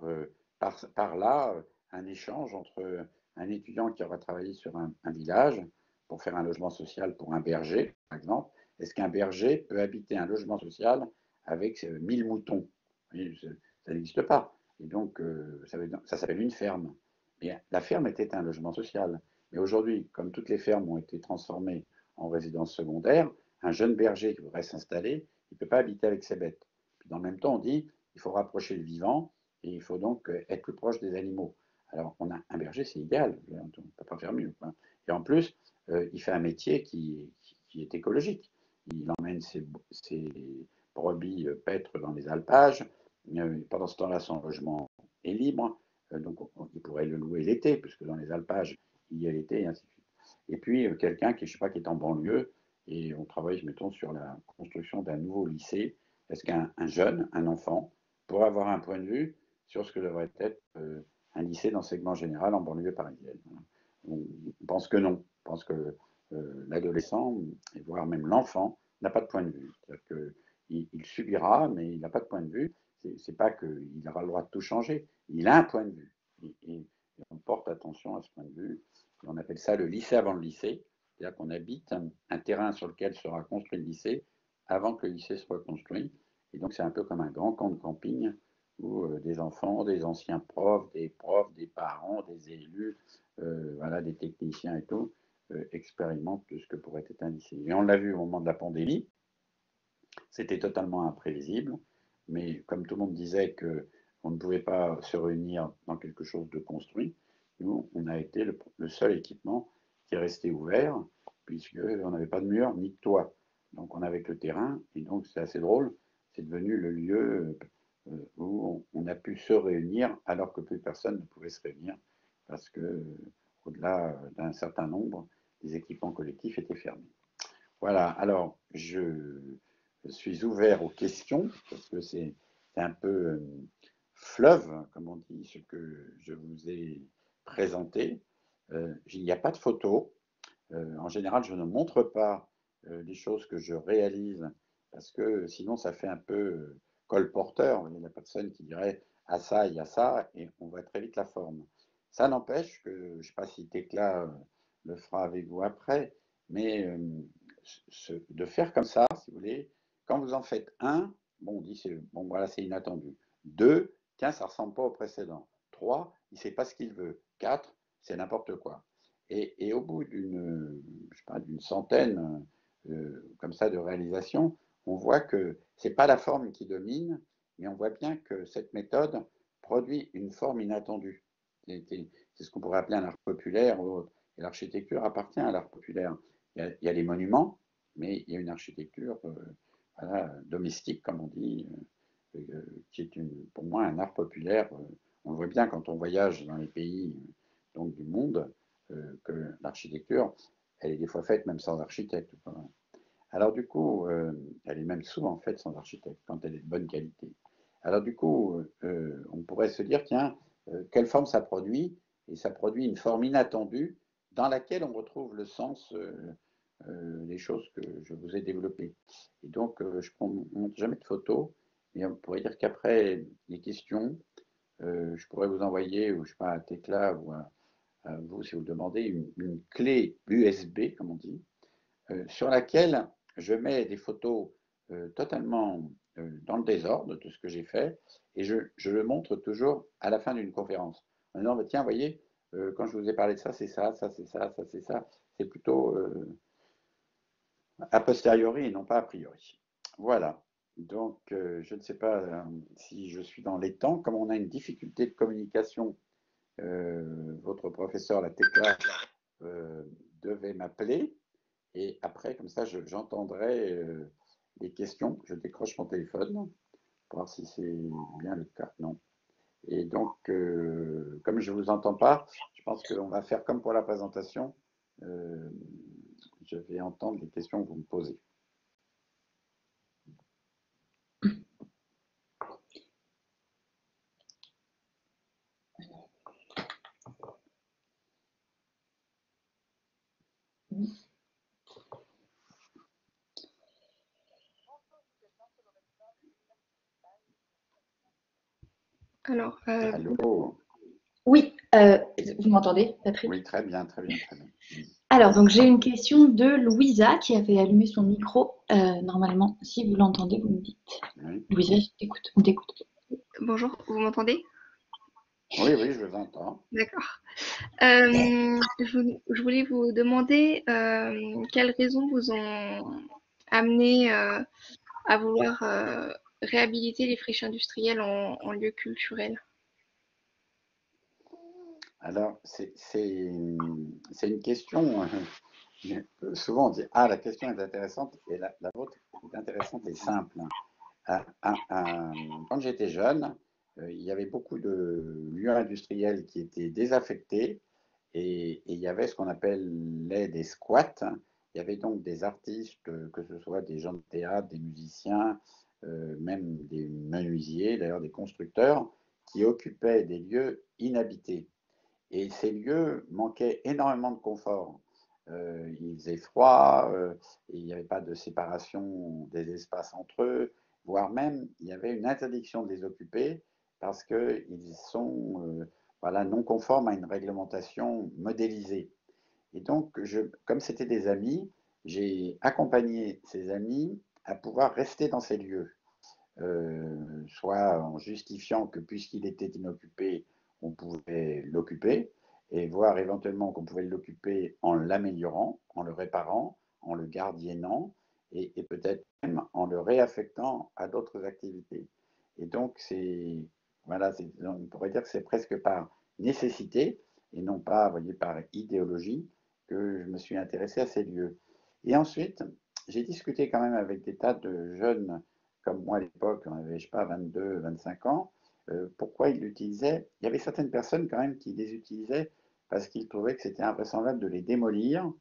par là un échange entre un étudiant qui aura travaillé sur un village pour faire un logement social pour un berger, par exemple. Est-ce qu'un berger peut habiter un logement social avec 1000 moutons? Ça n'existe pas. Et donc, ça s'appelle une ferme. Mais la ferme était un logement social. Mais aujourd'hui, comme toutes les fermes ont été transformées en résidence secondaire, un jeune berger qui voudrait s'installer, il ne peut pas habiter avec ses bêtes. Puis dans le même temps, on dit il faut rapprocher le vivant et il faut donc être plus proche des animaux. Alors, on a un berger, c'est idéal, on ne peut pas faire mieux, quoi. Et en plus, il fait un métier qui est écologique. Il emmène ses brebis paître dans les alpages. Pendant ce temps-là, son logement est libre, donc il pourrait le louer l'été, puisque dans les alpages, il y a l'été, et ainsi de suite. Et puis, quelqu'un qui, je sais pas, qui est en banlieue, et on travaille, mettons, sur la construction d'un nouveau lycée. Est-ce qu'un jeune, un enfant, pourrait avoir un point de vue sur ce que devrait être un lycée d'enseignement général en banlieue parisienne? On pense que non. On pense que l'adolescent, et voire même l'enfant, n'a pas de point de vue. C'est-à-dire qu'il subira, mais il n'a pas de point de vue. C'est pas qu'il aura le droit de tout changer. Il a un point de vue. Et on porte attention à ce point de vue. Et on appelle ça le lycée avant le lycée. C'est-à-dire qu'on habite un terrain sur lequel sera construit le lycée avant que le lycée soit construit. Et donc c'est un peu comme un grand camp de camping où des enfants, des anciens profs, des parents, des élus, voilà, des techniciens et tout, expérimentent ce que pourrait être un lycée. Et on l'a vu au moment de la pandémie, c'était totalement imprévisible, mais comme tout le monde disait qu'on ne pouvait pas se réunir dans quelque chose de construit, nous, on a été le seul équipement qui est resté ouvert, puisqu'on n'avait pas de mur ni de toit. Donc on avait que le terrain, et donc c'est assez drôle, c'est devenu le lieu où on a pu se réunir alors que plus personne ne pouvait se réunir, parce que au-delà d'un certain nombre, les équipements collectifs étaient fermés. Voilà, alors je suis ouvert aux questions, parce que c'est un peu fleuve, comme on dit, ce que je vous ai présenté. Il n'y a pas de photo. En général, je ne montre pas les choses que je réalise, parce que sinon ça fait un peu colporteur. Il y a la personne qui dirait ah ça, il y a ça, et on voit très vite la forme. Ça n'empêche que, je ne sais pas si Tecla le fera avec vous après, mais de faire comme ça, si vous voulez, quand vous en faites un, bon, on dit bon voilà, c'est inattendu. Deux, tiens, ça ressemble pas au précédent. Trois, il ne sait pas ce qu'il veut. Quatre, c'est n'importe quoi. Et au bout d'une centaine comme ça de réalisations, on voit que ce n'est pas la forme qui domine, mais on voit bien que cette méthode produit une forme inattendue. C'est ce qu'on pourrait appeler un art populaire ou autre. Et l'architecture appartient à l'art populaire. Il y a les monuments, mais il y a une architecture voilà, domestique, comme on dit, qui est pour moi un art populaire. On le voit bien quand on voyage dans les pays donc, du monde, que l'architecture, elle est des fois faite même sans architecte. Alors du coup, elle est même souvent faite sans architecte, quand elle est de bonne qualité. Alors du coup, on pourrait se dire, tiens, quelle forme ça produit? Et ça produit une forme inattendue dans laquelle on retrouve le sens des choses que je vous ai développées. Et donc, je ne montre jamais de photos, mais on pourrait dire qu'après les questions, je pourrais vous envoyer, ou je sais pas, à Tecla ou à vous, si vous le demandez, une clé USB, comme on dit, sur laquelle je mets des photos totalement dans le désordre de ce que j'ai fait, et je le montre toujours à la fin d'une conférence. En disant, bah, tiens, vous voyez, quand je vous ai parlé de ça, c'est ça, ça c'est ça, ça c'est ça. C'est plutôt a posteriori et non pas a priori. Voilà. Donc, je ne sais pas si je suis dans les temps. Comme on a une difficulté de communication, votre professeur, la Tecla, devait m'appeler. Et après, comme ça, j'entendrai les questions. Je décroche mon téléphone pour voir si c'est bien le cas. Non. Et donc, comme je ne vous entends pas, je pense qu'on va faire comme pour la présentation. Euh, je vais entendre les questions que vous me posez. Alors, Allô? Oui, vous m'entendez, Patrick? Oui, très bien, très bien, très bien. Alors, donc j'ai une question de Louisa qui avait allumé son micro. Normalement, si vous l'entendez, vous me dites. Oui, Louisa, on t'écoute. bonjour, vous m'entendez? oui, oui, je vous entends. D'accord. Je voulais vous demander quelles raisons vous ont amené à vouloir réhabiliter les friches industrielles en lieu culturel. Alors, c'est une question. Souvent, on dit, ah, la question est intéressante, et la vôtre est intéressante et simple. Quand j'étais jeune, il y avait beaucoup de lieux industriels qui étaient désaffectés, et il y avait ce qu'on appelait des squats. Il y avait donc des artistes, que ce soit des gens de théâtre, des musiciens, même des menuisiers, d'ailleurs des constructeurs, qui occupaient des lieux inhabités. Et ces lieux manquaient énormément de confort. Il faisait froid, et il n'y avait pas de séparation des espaces entre eux, voire même il y avait une interdiction de les occuper parce qu'ils sont voilà, non conformes à une réglementation modélisée. Et donc, comme c'était des amis, j'ai accompagné ces amis à pouvoir rester dans ces lieux, soit en justifiant que puisqu'il était inoccupé, on pouvait l'occuper, et voir éventuellement qu'on pouvait l'occuper en l'améliorant, en le réparant, en le gardiennant, et peut-être même en le réaffectant à d'autres activités. Et donc, voilà, on pourrait dire que c'est presque par nécessité, et non pas, voyez, par idéologie, que je me suis intéressé à ces lieux. Et ensuite, j'ai discuté quand même avec des tas de jeunes comme moi à l'époque, on avait, je sais pas, 22, 25 ans, pourquoi ils l'utilisaient. Il y avait certaines personnes quand même qui les utilisaient parce qu'ils trouvaient que c'était invraisemblable de les démolir,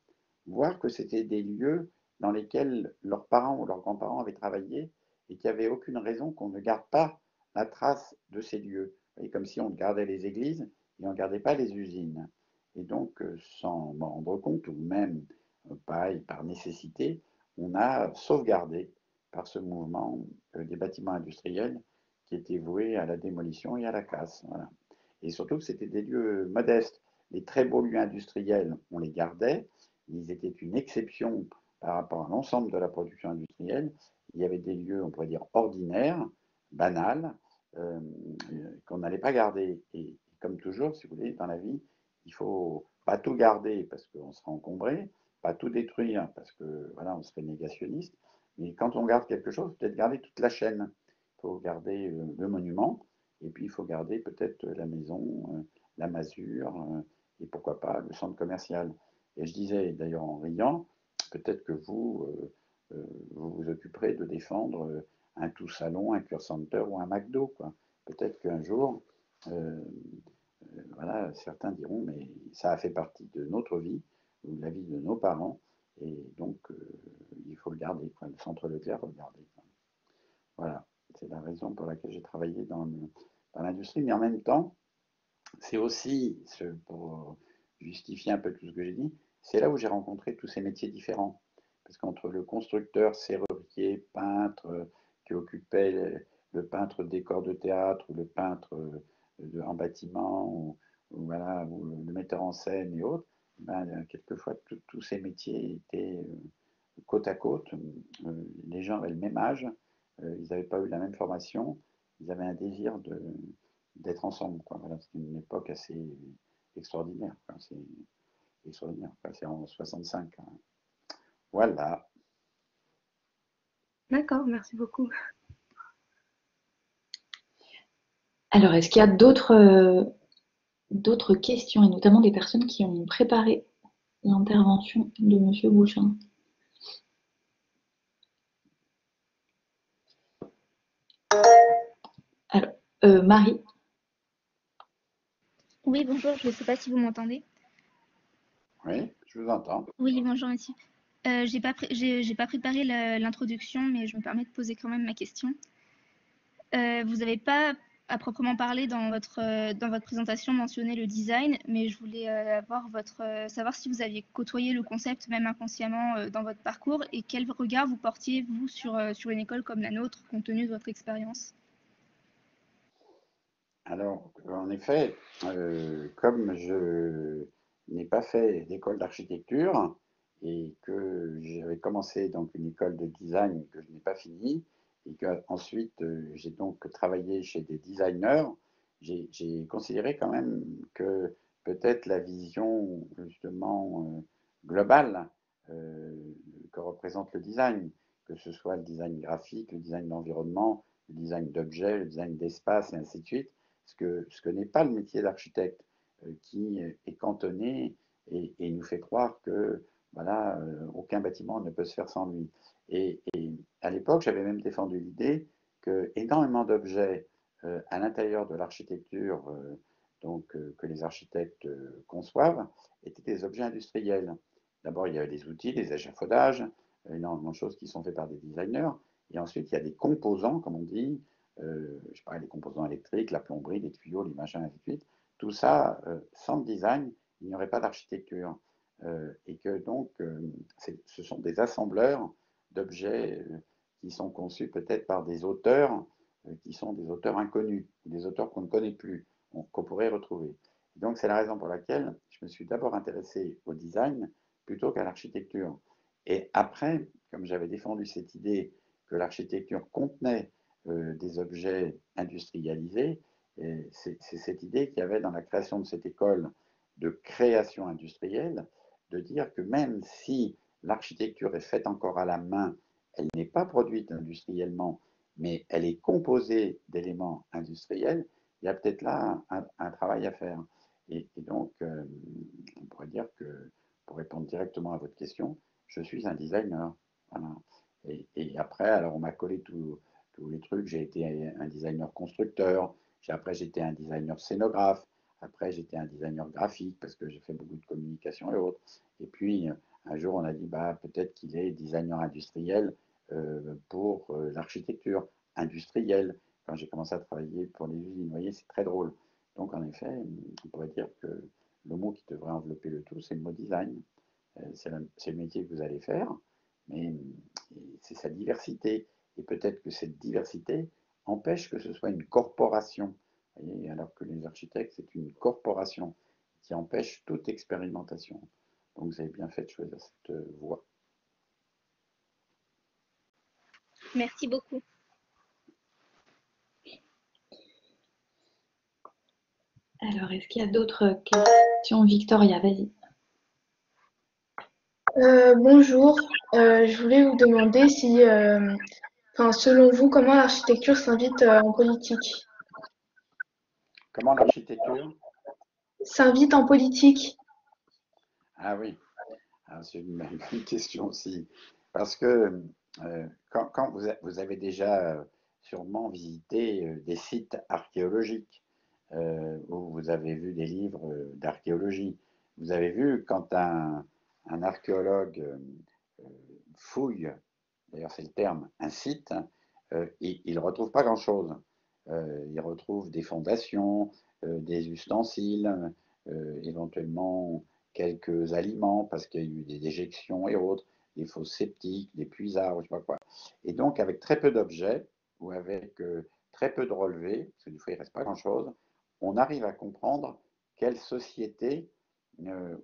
voire que c'était des lieux dans lesquels leurs parents ou leurs grands-parents avaient travaillé et qu'il n'y avait aucune raison qu'on ne garde pas la trace de ces lieux. Et comme si on gardait les églises et on ne gardait pas les usines. Et donc, sans m'en rendre compte, ou même pareil, par nécessité, on a sauvegardé par ce mouvement des bâtiments industriels qui étaient voués à la démolition et à la casse. Voilà. Et surtout que c'était des lieux modestes. Les très beaux lieux industriels, on les gardait. Ils étaient une exception par rapport à l'ensemble de la production industrielle. Il y avait des lieux, on pourrait dire, ordinaires, banals, euh, qu'on n'allait pas garder. Et comme toujours, si vous voulez, dans la vie, il faut pas tout garder parce qu'on sera encombré, pas tout détruire parce que voilà, on serait négationniste. Mais quand on garde quelque chose, peut-être garder toute la chaîne. Il faut garder le monument, et puis il faut garder peut-être la maison, la masure, et pourquoi pas le centre commercial. Et je disais d'ailleurs en riant, peut-être que vous vous occuperez de défendre un tout salon, un Cure Center ou un McDo, quoi. Peut-être qu'un jour, euh, voilà, certains diront, mais ça a fait partie de notre vie, ou de la vie de nos parents, et donc il faut le garder, quoi. Le centre Leclerc, il faut le garder, quoi. Voilà, c'est la raison pour laquelle j'ai travaillé dans l'industrie, mais en même temps, c'est aussi, pour justifier un peu tout ce que j'ai dit, c'est là où j'ai rencontré tous ces métiers différents. Parce qu'entre le constructeur, serrurier, peintre, qui occupait le peintre décor de théâtre, ou le peintre en bâtiment, voilà, ou le metteur en scène et autres, ben, quelquefois tous ces métiers étaient côte à côte. Les gens avaient le même âge, ils n'avaient pas eu la même formation, ils avaient un désir d'être ensemble, quoi. Voilà, c'est une époque assez extraordinaire, quoi. C'est extraordinaire, quoi. C'est en 65, hein. Voilà. D'accord, merci beaucoup. Alors, est-ce qu'il y a d'autres questions, et notamment des personnes qui ont préparé l'intervention de Monsieur Bouchin? Alors, Marie. Oui, bonjour, je ne sais pas si vous m'entendez. Oui, je vous entends. Oui, bonjour, monsieur. J'ai pas préparé l'introduction, mais je me permets de poser quand même ma question. Vous n'avez pas, à proprement parler, dans votre présentation, mentionné le design, mais je voulais savoir si vous aviez côtoyé le concept, même inconsciemment, dans votre parcours, et quel regard vous portiez, vous, sur une école comme la nôtre, compte tenu de votre expérience. Alors, en effet, comme je n'ai pas fait d'école d'architecture et que j'avais commencé donc une école de design que je n'ai pas finie et qu'ensuite j'ai donc travaillé chez des designers, j'ai considéré quand même que peut-être la vision justement globale euh, que représente le design, que ce soit le design graphique, le design d'environnement, le design d'objets, le design d'espace et ainsi de suite, ce que n'est pas le métier d'architecte, qui est cantonné et nous fait croire que voilà, aucun bâtiment ne peut se faire sans lui. Et à l'époque, j'avais même défendu l'idée que énormément d'objets à l'intérieur de l'architecture, que les architectes conçoivent, étaient des objets industriels. D'abord, il y a des outils, des échafaudages, énormément de choses qui sont faites par des designers. Et ensuite, il y a des composants, comme on dit, je sais pas, les composants électriques, la plomberie, les tuyaux, les machins, ainsi de suite. Tout ça, sans le design, il n'y aurait pas d'architecture. Et que donc, ce sont des assembleurs d'objets qui sont conçus peut-être par des auteurs qui sont des auteurs inconnus, des auteurs qu'on ne connaît plus, qu'on pourrait retrouver. Et donc, c'est la raison pour laquelle je me suis d'abord intéressé au design plutôt qu'à l'architecture. Et après, comme j'avais défendu cette idée que l'architecture contenait des objets industrialisés, c'est cette idée qu'il y avait dans la création de cette école de création industrielle, de dire que même si l'architecture est faite encore à la main, elle n'est pas produite industriellement, mais elle est composée d'éléments industriels, il y a peut-être là un travail à faire. Et donc, on pourrait dire que pour répondre directement à votre question, je suis un designer. Voilà. Et après, alors on m'a collé tous les trucs. J'ai été un designer constructeur. Après, j'étais un designer scénographe. Après, j'étais un designer graphique parce que j'ai fait beaucoup de communication et autres. Et puis, un jour, on a dit, bah, peut-être qu'il est designer industriel pour l'architecture industrielle. Quand j'ai commencé à travailler pour les usines, vous voyez, c'est très drôle. Donc, en effet, on pourrait dire que le mot qui devrait envelopper le tout, c'est le mot design. C'est le métier que vous allez faire, mais c'est sa diversité. Et peut-être que cette diversité empêche que ce soit une corporation. Voyez, alors que les architectes, c'est une corporation qui empêche toute expérimentation. Donc vous avez bien fait de choisir cette voie. Merci beaucoup. Alors, est-ce qu'il y a d'autres questions? Victoria, vas-y. Bonjour, je voulais vous demander si, selon vous, comment l'architecture s'invite en politique? Comment l'architecture S'invite en politique? Ah oui, c'est une bonne question aussi. Parce que quand vous avez déjà sûrement visité des sites archéologiques, où vous avez vu des livres d'archéologie, vous avez vu quand un archéologue fouille, d'ailleurs c'est le terme, un site, il ne retrouve pas grand-chose. Il retrouve des fondations, des ustensiles, éventuellement quelques aliments parce qu'il y a eu des déjections et autres, des fosses septiques, des puisards, je ne sais pas quoi. Et donc avec très peu d'objets ou avec très peu de relevés, parce que des fois il ne reste pas grand-chose, on arrive à comprendre quelle société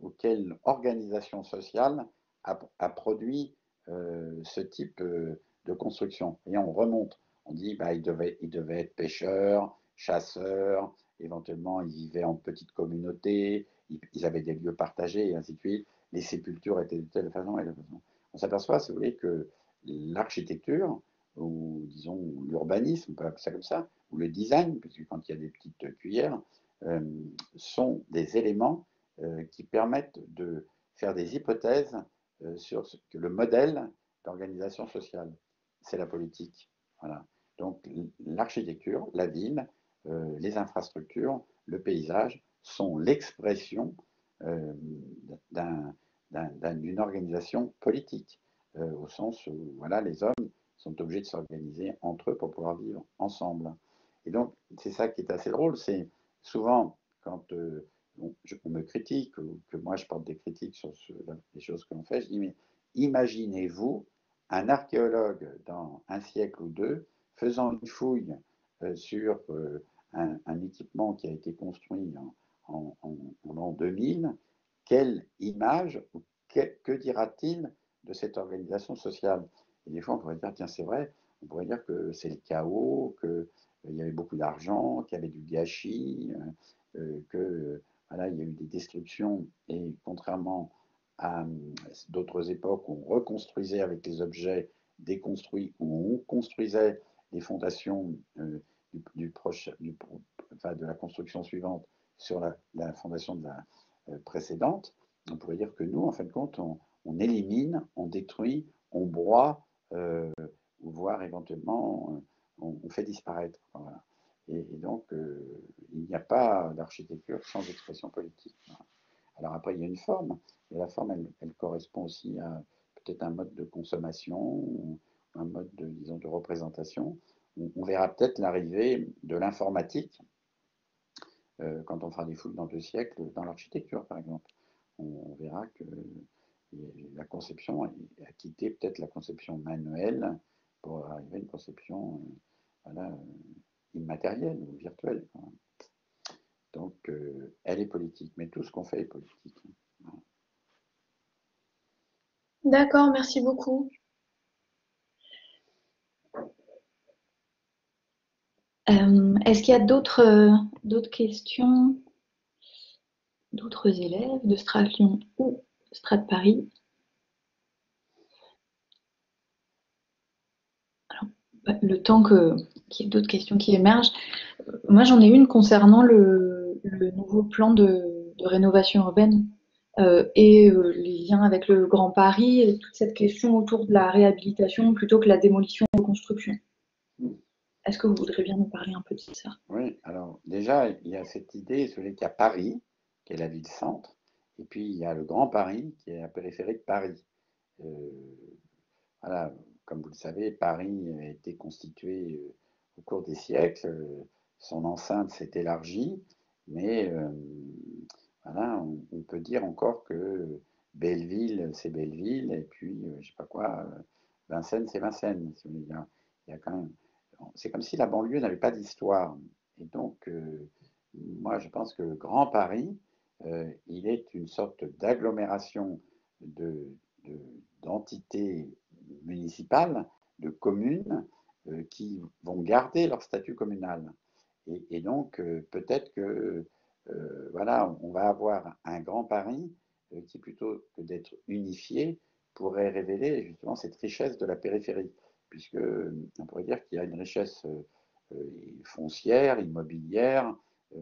ou quelle organisation sociale a produit ce type de construction. Et on remonte, on dit bah, il devait être pêcheur, chasseur, éventuellement ils vivaient en petite communauté, ils avaient des lieux partagés et ainsi de suite. Les sépultures étaient de telle façon et de telle façon. On s'aperçoit, si vous voulez, que l'architecture, ou disons l'urbanisme, on peut appeler ça comme ça, ou le design, puisque quand il y a des petites cuillères, sont des éléments qui permettent de faire des hypothèses sur ce que le modèle d'organisation sociale. C'est la politique. Voilà. Donc l'architecture, la ville, les infrastructures, le paysage sont l'expression d'une organisation politique, au sens où voilà, les hommes sont obligés de s'organiser entre eux pour pouvoir vivre ensemble. Et donc, c'est ça qui est assez drôle, c'est souvent quand on me critique, ou que moi je porte des critiques sur les choses que l'on fait, je dis, mais imaginez-vous un archéologue dans un siècle ou deux faisant une fouille sur un équipement qui a été construit en l'an 2000, quelle image ou que dira-t-il de cette organisation sociale? Et des fois, on pourrait dire, tiens, c'est vrai, on pourrait dire que c'est le chaos, qu'il y avait beaucoup d'argent, qu'il y avait du gâchis, que voilà, il y a eu des destructions, et contrairement à d'autres époques où on reconstruisait avec les objets déconstruits, où on construisait les fondations de la construction suivante sur la fondation de la précédente, on pourrait dire que nous, en fin de compte, on élimine, on détruit, on broie, ou voire éventuellement, on fait disparaître. Voilà. Et donc, il n'y a pas d'architecture sans expression politique. Voilà. Alors après, il y a une forme, et la forme, elle correspond aussi à peut-être un mode de consommation, ou un mode disons, de représentation. On verra peut-être l'arrivée de l'informatique quand on fera des fouilles dans 2 siècles dans l'architecture, par exemple. On verra que la conception a quitté peut-être la conception manuelle pour arriver à une conception voilà, immatérielle ou virtuelle. Donc, elle est politique, mais tout ce qu'on fait est politique. Voilà. D'accord, merci beaucoup. Est-ce qu'il y a d'autres questions, d'autres élèves de Strat Lyon ou Strat Paris? Alors, le temps qu'il y ait d'autres questions qui émergent, moi j'en ai une concernant le nouveau plan de rénovation urbaine et les liens avec le Grand Paris et toute cette question autour de la réhabilitation plutôt que la démolition-reconstruction. Est-ce que vous voudrez bien nous parler un peu de ça? Oui, alors déjà, il y a cette idée, celui qu'il y a Paris, qui est la ville-centre, et puis il y a le Grand Paris, qui est la périphérie de Paris. Voilà, comme vous le savez, Paris a été constitué au cours des siècles, son enceinte s'est élargie, mais voilà, on peut dire encore que Belleville, c'est Belleville, et puis, je sais pas quoi, Vincennes, c'est Vincennes. Il y a quand même, c'est comme si la banlieue n'avait pas d'histoire. Et donc, moi, je pense que le Grand Paris, il est une sorte d'agglomération de, de- d'entités municipales, de communes, qui vont garder leur statut communal. Et donc, peut-être que voilà, on va avoir un Grand Paris qui, plutôt que d'être unifié, pourrait révéler justement cette richesse de la périphérie, puisque on pourrait dire qu'il y a une richesse foncière, immobilière,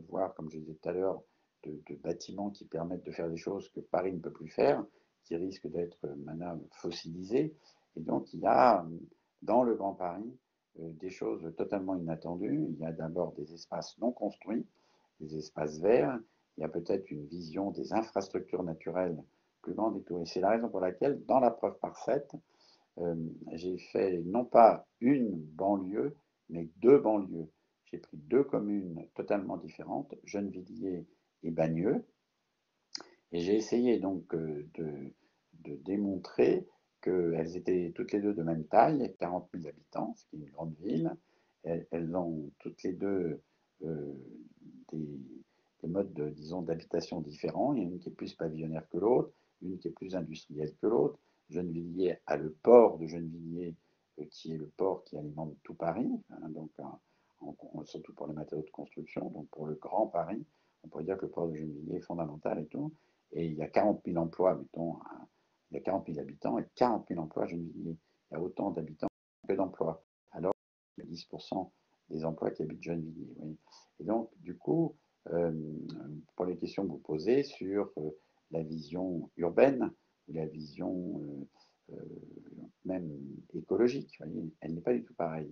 voire, comme je disais tout à l'heure, de bâtiments qui permettent de faire des choses que Paris ne peut plus faire, qui risquent d'être maintenant fossilisés. Et donc, il y a dans le Grand Paris des choses totalement inattendues. Il y a d'abord des espaces non construits, des espaces verts. Il y a peut-être une vision des infrastructures naturelles plus grande et tout. Et c'est la raison pour laquelle, dans la preuve par 7, j'ai fait non pas une banlieue, mais deux banlieues. J'ai pris deux communes totalement différentes, Gennevilliers et Bagneux, et j'ai essayé donc de démontrer qu'elles étaient toutes les deux de même taille, 40 000 habitants, ce qui est une grande ville. Elles ont toutes les deux euh, des, des modes, disons, d'habitation différents. Il y en a une qui est plus pavillonnaire que l'autre, une qui est plus industrielle que l'autre. Gennevilliers a le port de Gennevilliers, qui est le port qui alimente tout Paris, hein, donc surtout pour les matériaux de construction, donc pour le Grand Paris. On pourrait dire que le port de Gennevilliers est fondamental et tout. Et il y a 40 000 emplois, mettons, il y a 40 000 habitants et 40 000 emplois à Gennevilliers. Il y a autant d'habitants que d'emplois. Alors, 10% des emplois qui habitent Gennevilliers. Oui. Et donc, du coup, euh, pour les questions que vous posez sur la vision urbaine ou la vision même écologique, voyez, elle n'est pas du tout pareille.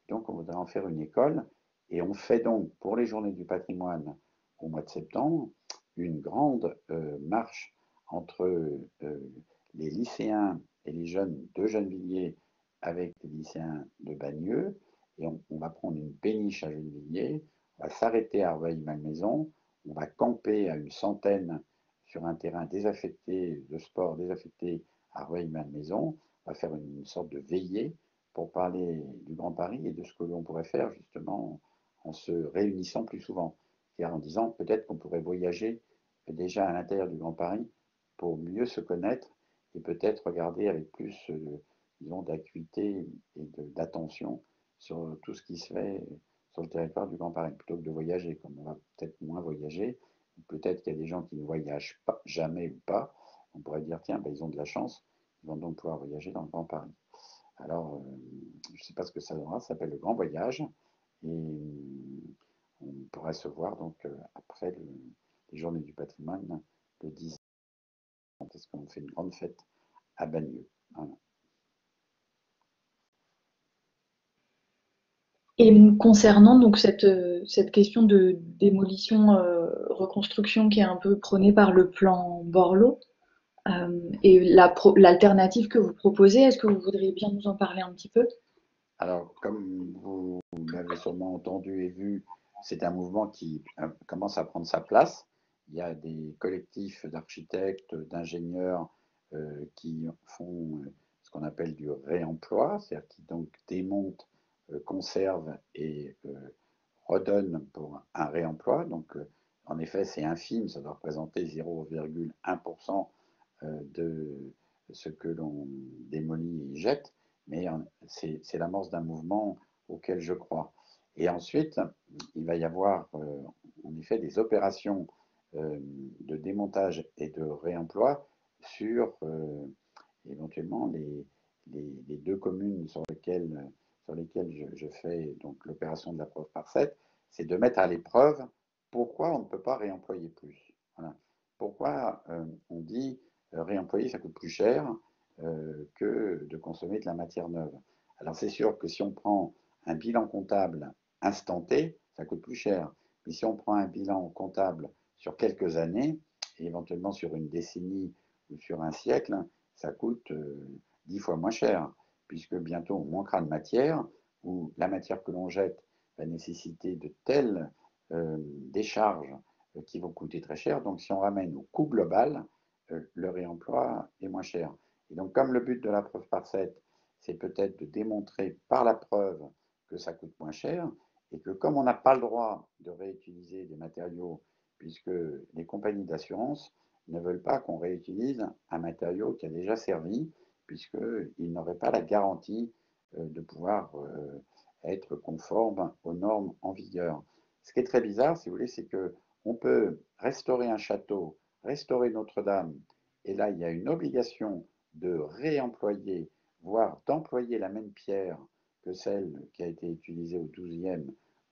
Donc, on voudrait en faire une école et on fait donc pour les journées du patrimoine au mois de septembre une grande marche entre les lycéens et les jeunes de Gennevilliers avec les lycéens de Bagneux. Et on va prendre une péniche à Gennevilliers, on va s'arrêter à Rueil-Malmaison, on va camper à une centaine sur un terrain désaffecté, de sport désaffecté à Rueil-Malmaison. On va faire une sorte de veillée pour parler du Grand Paris et de ce que l'on pourrait faire justement en se réunissant plus souvent. C'est-à-dire en disant peut-être qu'on pourrait voyager déjà à l'intérieur du Grand Paris pour mieux se connaître et peut-être regarder avec plus, disons, d'acuité et d'attention sur tout ce qui se fait sur le territoire du Grand Paris, plutôt que de voyager, comme on va peut-être moins voyager. Peut-être qu'il y a des gens qui ne voyagent pas, jamais ou pas. On pourrait dire, tiens, ben, ils ont de la chance, ils vont donc pouvoir voyager dans le Grand Paris. Alors, je ne sais pas ce que ça donnera, ça s'appelle le Grand Voyage. Et on pourrait se voir donc après les Journées du patrimoine le 10 parce qu'on fait une grande fête à Bagneux. Voilà. Et concernant donc cette question de démolition, reconstruction qui est un peu prônée par le plan Borloo, et l'alternative que vous proposez, est-ce que vous voudriez bien nous en parler un petit peu? Alors, comme vous l'avez sûrement entendu et vu, c'est un mouvement qui commence à prendre sa place. Il y a des collectifs d'architectes, d'ingénieurs qui font ce qu'on appelle du réemploi, c'est-à-dire qui donc démontent, conservent et redonnent pour un réemploi. Donc, en effet, c'est infime, ça doit représenter 0,1% de ce que l'on démolit et jette, mais c'est l'amorce d'un mouvement auquel je crois. Et ensuite, il va y avoir en effet des opérations de démontage et de réemploi sur éventuellement les deux communes sur lesquelles je fais donc l'opération de la preuve par 7, c'est de mettre à l'épreuve pourquoi on ne peut pas réemployer plus. Voilà. pourquoi on dit réemployer, ça coûte plus cher que de consommer de la matière neuve. Alors c'est sûr que si on prend un bilan comptable instanté, ça coûte plus cher. Mais si on prend un bilan comptable sur quelques années, et éventuellement sur une décennie ou sur un siècle, ça coûte 10 fois moins cher, puisque bientôt on manquera de matière, ou la matière que l'on jette va nécessiter de telles décharges qui vont coûter très cher. Donc si on ramène au coût global, le réemploi est moins cher. Et donc comme le but de la preuve par 7, c'est peut-être de démontrer par la preuve que ça coûte moins cher, et que comme on n'a pas le droit de réutiliser des matériaux, puisque les compagnies d'assurance ne veulent pas qu'on réutilise un matériau qui a déjà servi, puisqu'ils n'auraient pas la garantie de pouvoir être conforme aux normes en vigueur. Ce qui est très bizarre, si vous voulez, c'est qu'on peut restaurer un château, restaurer Notre-Dame, et là, il y a une obligation de réemployer, voire d'employer la même pierre que celle qui a été utilisée au XIIe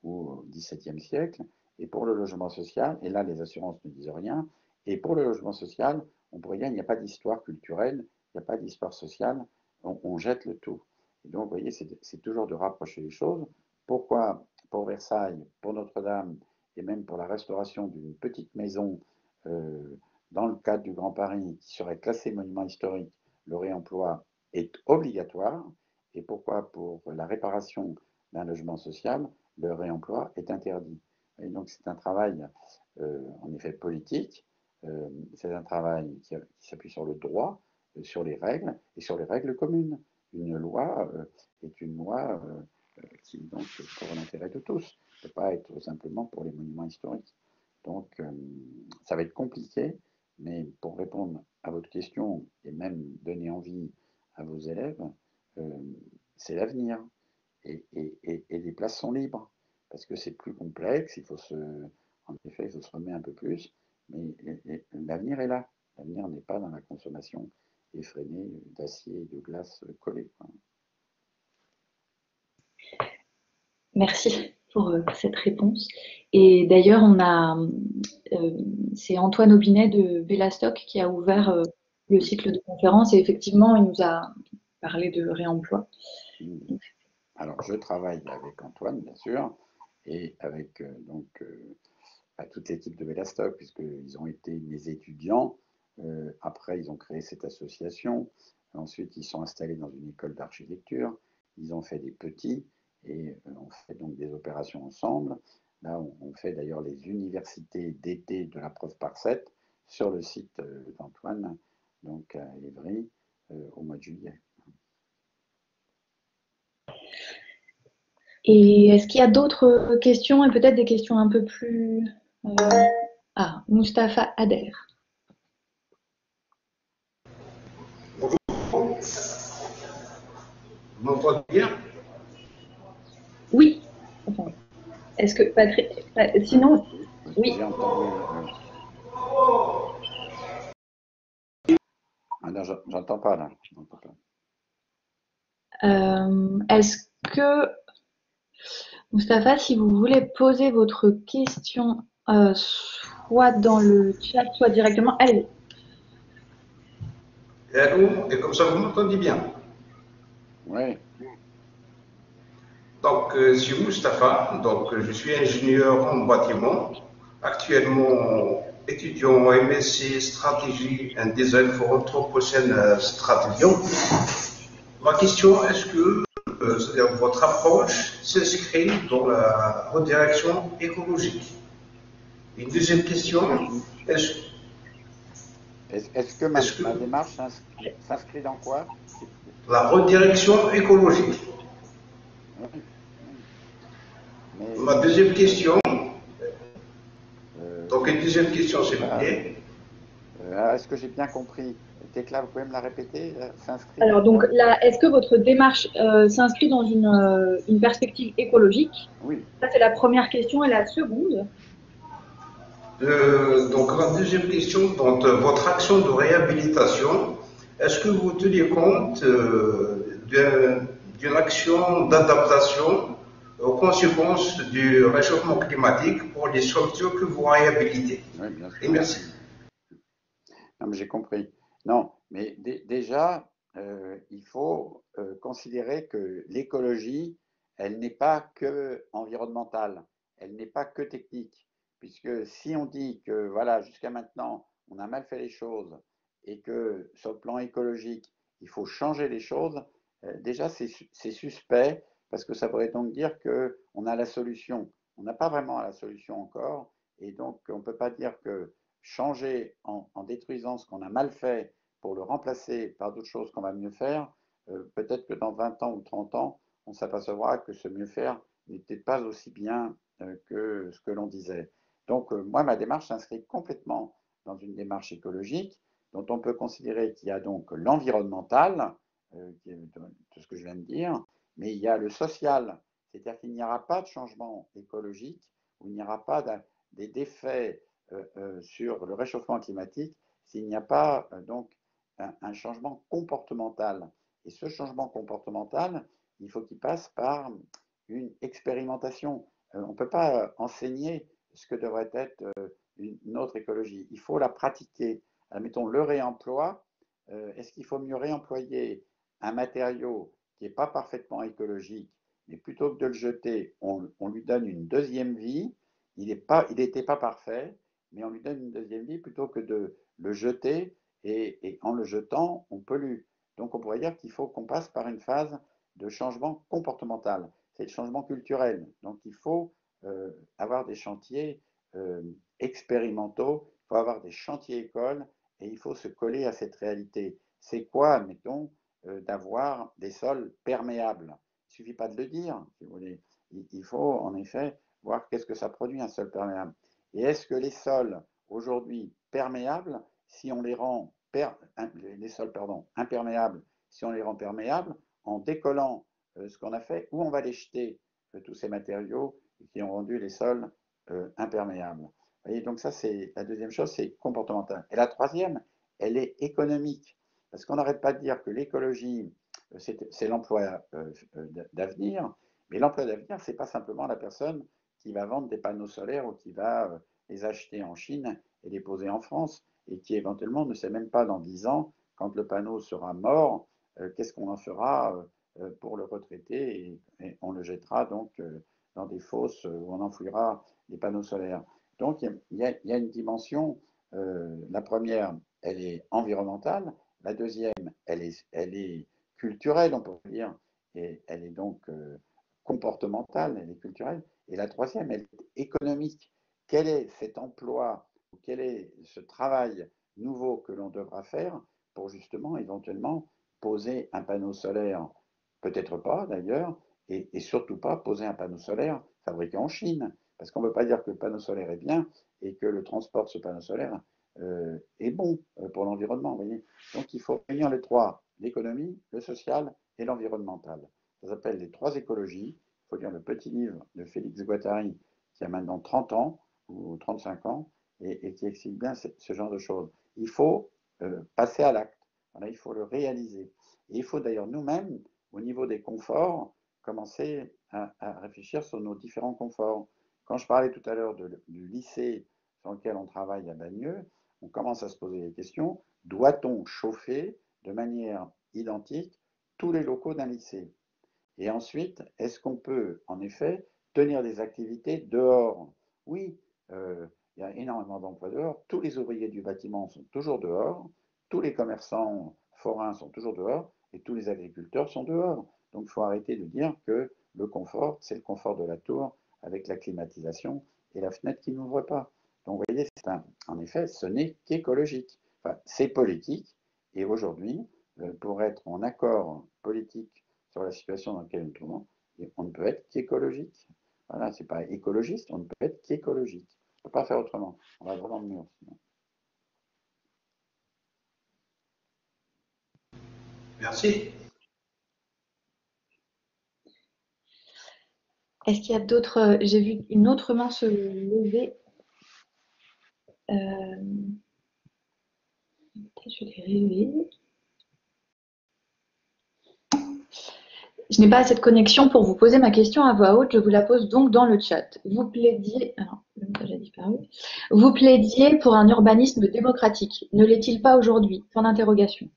ou au XVIIe siècle. Et pour le logement social, et là, les assurances ne disent rien, et pour le logement social, on pourrait dire qu'il n'y a pas d'histoire culturelle, il n'y a pas d'histoire sociale, on jette le tout. Et donc, vous voyez, c'est toujours de rapprocher les choses. Pourquoi pour Versailles, pour Notre-Dame, et même pour la restauration d'une petite maison dans le cadre du Grand Paris qui serait classé monument historique, le réemploi est obligatoire, et pourquoi pour la réparation d'un logement social, le réemploi est interdit. Et donc c'est un travail en effet politique, c'est un travail qui s'appuie sur le droit, sur les règles et sur les règles communes. Une loi est une loi qui est donc pour l'intérêt de tous, ne peut pas être simplement pour les monuments historiques. Donc ça va être compliqué, mais pour répondre à votre question et même donner envie à vos élèves, c'est l'avenir. Et les places sont libres, parce que c'est plus complexe, en effet, il faut se remettre un peu plus, mais l'avenir est là. L'avenir n'est pas dans la consommation effrénée d'acier et de glace collée. Merci pour cette réponse. Et d'ailleurs, c'est Antoine Aubinet de Vélastock qui a ouvert le cycle de conférence et effectivement, il nous a parlé de réemploi. Alors, je travaille avec Antoine, bien sûr, et avec toute l'équipe de Vélastock, puisqu'ils ont été mes étudiants. Après, ils ont créé cette association. Ensuite, ils sont installés dans une école d'architecture. Ils ont fait des petits et on fait donc des opérations ensemble. Là, on fait d'ailleurs les universités d'été de la preuve par 7 sur le site d'Antoine, donc à Évry, au mois de juillet. Et est-ce qu'il y a d'autres questions et peut-être des questions un peu plus... Mustapha Ader. Bonjour. Vous m'entendez bien? Oui. Enfin, est-ce que Patrick... Sinon, oui. J'ai entendu. Ah non, j'entends pas là. Est-ce que, Mustapha, si vous voulez poser votre question soit dans le chat, soit directement, allez. Allô, et comme ça vous m'entendez bien? Oui. Donc, je suis Mustapha, donc je suis ingénieur en bâtiment, actuellement étudiant en MSc Stratégie and Design for Anthropocene Strategy. Ma question, est-ce que votre approche s'inscrit dans la redirection écologique? Une deuxième question, est-ce que ma démarche s'inscrit dans quoi? La redirection écologique. Oui. Mais, ma deuxième question, donc une deuxième question s'il vous plaît. Est-ce que j'ai bien compris? Tekla, vous pouvez me la répéter? Alors donc là, est-ce que votre démarche s'inscrit dans une perspective écologique? Oui. Ça c'est la première question. Et la seconde? Donc la deuxième question, dans votre action de réhabilitation, est-ce que vous tenez compte d'une action d'adaptation aux conséquences du réchauffement climatique pour les structures que vous réhabilitez? Oui, bien sûr. Et merci. Non, mais j'ai compris. Non, mais déjà, il faut considérer que l'écologie, elle n'est pas que environnementale, elle n'est pas que technique, puisque si on dit que voilà, jusqu'à maintenant, on a mal fait les choses et que sur le plan écologique, il faut changer les choses, déjà c'est suspect parce que ça pourrait donc dire qu'on a la solution. On n'a pas vraiment la solution encore, et donc on ne peut pas dire que changer en détruisant ce qu'on a mal fait pour le remplacer par d'autres choses qu'on va mieux faire, peut-être que dans 20 ans ou 30 ans, on s'apercevra que ce mieux faire n'était pas aussi bien que ce que l'on disait. Donc moi, ma démarche s'inscrit complètement dans une démarche écologique dont on peut considérer qu'il y a donc l'environnemental, tout ce que je viens de dire, mais il y a le social, c'est-à-dire qu'il n'y aura pas de changement écologique, où il n'y aura pas d'effets sur le réchauffement climatique s'il n'y a pas donc un changement comportemental. Et ce changement comportemental, il faut qu'il passe par une expérimentation. On ne peut pas enseigner ce que devrait être une autre écologie. Il faut la pratiquer. Admettons le réemploi. Est-ce qu'il faut mieux réemployer un matériau qui n'est pas parfaitement écologique, mais plutôt que de le jeter, on lui donne une deuxième vie. Il n'était pas parfait, mais on lui donne une deuxième vie plutôt que de le jeter, et en le jetant, on pollue. Donc on pourrait dire qu'il faut qu'on passe par une phase de changement comportemental. C'est le changement culturel. Donc il faut avoir des chantiers expérimentaux, il faut avoir des chantiers écoles, et il faut se coller à cette réalité. C'est quoi, admettons, d'avoir des sols perméables? Il ne suffit pas de le dire, si vous voulez. Il faut en effet voir qu'est-ce que ça produit un sol perméable. Et est-ce que les sols aujourd'hui perméables, si on les rend les sols imperméables, si on les rend perméables, en décollant ce qu'on a fait, où on va les jeter, tous ces matériaux qui ont rendu les sols imperméables. Vous voyez, donc ça, c'est la deuxième chose, c'est comportemental. Et la troisième, elle est économique. Parce qu'on n'arrête pas de dire que l'écologie, c'est l'emploi d'avenir, mais l'emploi d'avenir, ce n'est pas simplement la personne qui va vendre des panneaux solaires ou qui va les acheter en Chine et les poser en France, et qui éventuellement ne sait même pas dans 10 ans, quand le panneau sera mort, qu'est-ce qu'on en fera pour le retraiter, et on le jettera donc dans des fosses où on enfouira les panneaux solaires. Donc il y a une dimension, la première, elle est environnementale, la deuxième, elle est culturelle, on peut dire, et elle est donc comportementale, elle est culturelle, et la troisième, elle est économique. Quel est cet emploi, quel est ce travail nouveau que l'on devra faire pour justement éventuellement poser un panneau solaire, peut-être pas d'ailleurs, et surtout pas poser un panneau solaire fabriqué en Chine, parce qu'on ne peut pas dire que le panneau solaire est bien et que le transport de ce panneau solaire est bon pour l'environnement. Voyez. Donc il faut réunir les trois, l'économie, le social et l'environnemental. Ça s'appelle les trois écologies. Il faut lire le petit livre de Félix Guattari qui a maintenant 30 ans ou 35 ans et qui explique bien ce genre de choses. Il faut passer à l'acte. Voilà, il faut le réaliser. Et il faut d'ailleurs nous-mêmes, au niveau des conforts, commencer à réfléchir sur nos différents conforts. Quand je parlais tout à l'heure du lycée sur lequel on travaille à Bagneux, on commence à se poser des questions. Doit-on chauffer de manière identique tous les locaux d'un lycée? Et ensuite, est-ce qu'on peut, en effet, tenir des activités dehors? Oui, il y a énormément d'emplois dehors. Tous les ouvriers du bâtiment sont toujours dehors. Tous les commerçants forains sont toujours dehors. Et tous les agriculteurs sont dehors. Donc, il faut arrêter de dire que le confort, c'est le confort de la tour avec la climatisation et la fenêtre qui n'ouvre pas. Donc, vous voyez, en effet, ce n'est qu'écologique. Enfin, c'est politique. Et aujourd'hui, pour être en accord politique sur la situation dans laquelle nous nous trouvons, on ne peut être qu'écologique. Voilà, c'est pas écologiste, on ne peut être qu'écologique. On ne peut pas faire autrement. On va droit dans le mur sinon. Merci. Est-ce qu'il y a d'autres... J'ai vu une autre main se lever. Je l'ai rêvé. Je n'ai pas assez de connexion pour vous poser ma question à voix haute, je vous la pose donc dans le chat. Vous plaidiez... Alors, le message a disparu. Vous plaidiez pour un urbanisme démocratique. Ne l'est-il pas aujourd'hui? Point d'interrogation.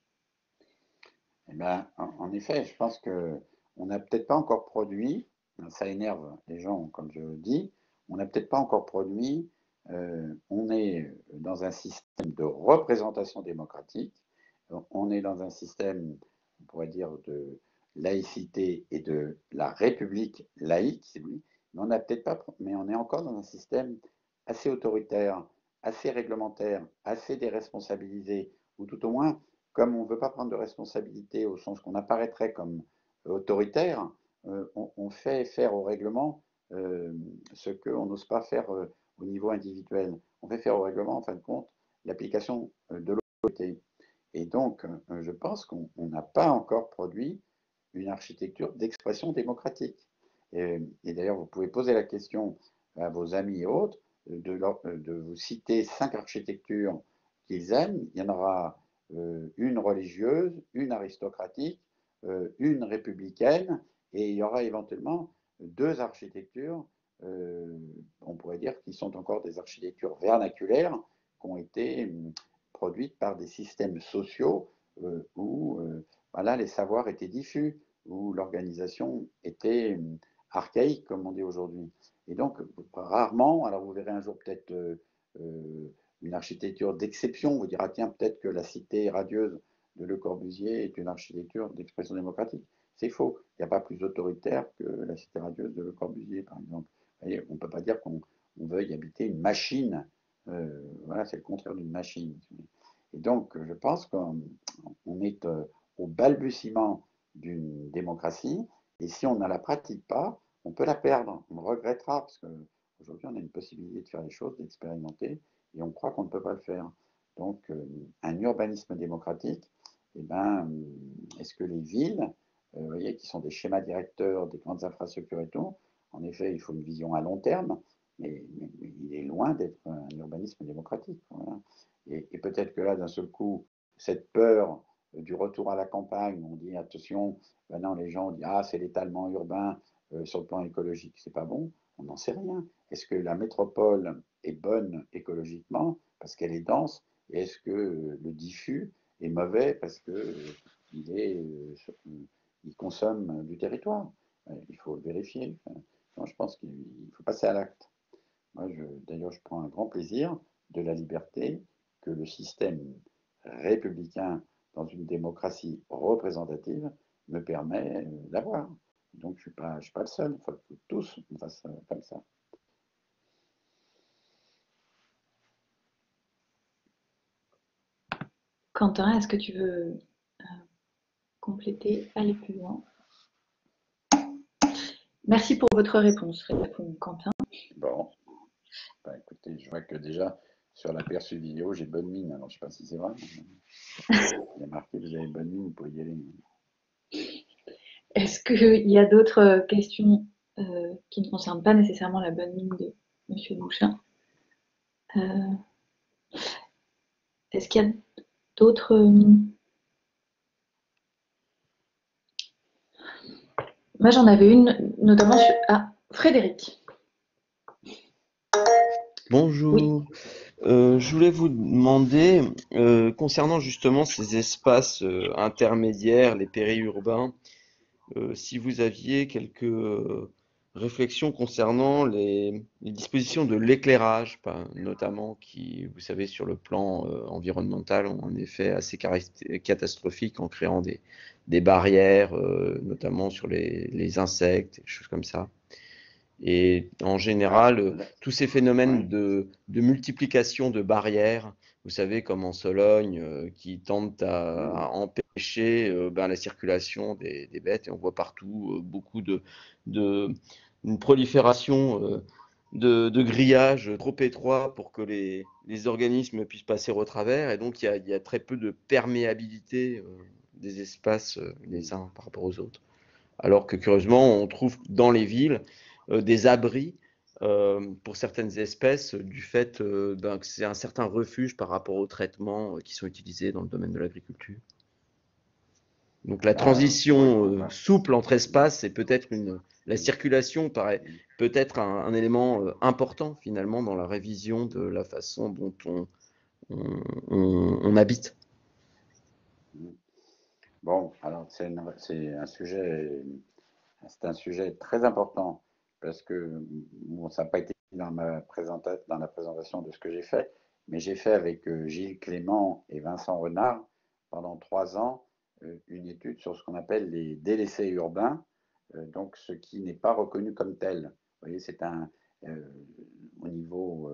Eh ben, en effet, je pense qu'on n'a peut-être pas encore produit, ça énerve les gens, comme je le dis, on n'a peut-être pas encore produit, on est dans un système de représentation démocratique, on est dans un système, on pourrait dire, de laïcité et de la République laïque, si vous voulez, mais on n'a peut-être pas, mais on est encore dans un système assez autoritaire, assez réglementaire, assez déresponsabilisé, ou tout au moins comme on ne veut pas prendre de responsabilité au sens qu'on apparaîtrait comme autoritaire, on fait faire au règlement ce qu'on n'ose pas faire au niveau individuel. On fait faire au règlement, en fin de compte, l'application de l'autorité. Et donc, je pense qu'on n'a pas encore produit une architecture d'expression démocratique. Et d'ailleurs, vous pouvez poser la question à vos amis et autres de vous citer 5 architectures qu'ils aiment. Il y en aura une religieuse, une aristocratique, une républicaine, et il y aura éventuellement 2 architectures, on pourrait dire, qui sont encore des architectures vernaculaires, qui ont été produites par des systèmes sociaux où voilà, les savoirs étaient diffus, où l'organisation était archaïque, comme on dit aujourd'hui. Et donc, rarement, alors vous verrez un jour peut-être une architecture d'exception, vous dira, tiens, peut-être que la cité radieuse de Le Corbusier est une architecture d'expression démocratique. C'est faux. Il n'y a pas plus autoritaire que la cité radieuse de Le Corbusier, par exemple. Vous voyez, on ne peut pas dire qu'on veuille habiter une machine. Voilà, c'est le contraire d'une machine. Et donc, je pense qu'on est au balbutiement d'une démocratie, et si on ne la pratique pas, on peut la perdre. On regrettera, parce qu'aujourd'hui, on a une possibilité de faire les choses, d'expérimenter, et on croit qu'on ne peut pas le faire. Donc, un urbanisme démocratique, eh ben, est-ce que les villes, vous voyez, qui sont des schémas directeurs, des grandes infrastructures et tout, en effet, il faut une vision à long terme, mais il est loin d'être un urbanisme démocratique. Voilà. Et peut-être que là, d'un seul coup, cette peur du retour à la campagne, on dit attention, maintenant les gens disent ah, c'est l'étalement urbain sur le plan écologique, c'est pas bon, on n'en sait rien. Est-ce que la métropole est bonne écologiquement parce qu'elle est dense, et est-ce que le diffus est mauvais parce qu'il il consomme du territoire? Il faut le vérifier. Moi, je pense qu'il faut passer à l'acte. D'ailleurs, je prends un grand plaisir de la liberté que le système républicain dans une démocratie représentative me permet d'avoir. Donc, je ne suis pas le seul. Il faut que tous on fasse comme ça. Quentin, est-ce que tu veux compléter, aller plus loin? Merci pour votre réponse, répond Quentin. Bon, bah, écoutez, je vois que déjà sur l'aperçu vidéo, j'ai bonne mine. Alors, je ne sais pas si c'est vrai. Il y a marqué que vous avez bonne mine, vous pouvez y aller. Est-ce qu'il y a d'autres questions qui ne concernent pas nécessairement la bonne mine de M. Bouchin? Est-ce qu'il y a d'autres... Moi, j'en avais une, notamment sur... Ah, Frédéric. Bonjour. Oui. Je voulais vous demander, concernant justement ces espaces intermédiaires, les périurbains, si vous aviez quelques réflexions concernant les dispositions de l'éclairage, notamment qui, vous savez, sur le plan environnemental, ont un effet assez catastrophique en créant des barrières, notamment sur les insectes, des choses comme ça. Et en général, tous ces phénomènes de multiplication de barrières, vous savez, comme en Sologne, qui tentent à empêcher la circulation des bêtes, et on voit partout beaucoup une prolifération de grillages trop étroits pour que les organismes puissent passer au travers, et donc il y a très peu de perméabilité des espaces les uns par rapport aux autres. Alors que curieusement, on trouve dans les villes des abris pour certaines espèces du fait que c'est un certain refuge par rapport aux traitements qui sont utilisés dans le domaine de Donc la transition souple entre espaces est peut-être La circulation paraît peut-être un élément important finalement dans la révision de la façon dont on habite. Bon, alors c'est un sujet très important parce que bon, ça n'a pas été dans la présentation de ce que j'ai fait, mais j'ai fait avec Gilles Clément et Vincent Renard pendant 3 ans une étude sur ce qu'on appelle les délaissés urbains, donc ce qui n'est pas reconnu comme tel. Vous voyez, c'est au niveau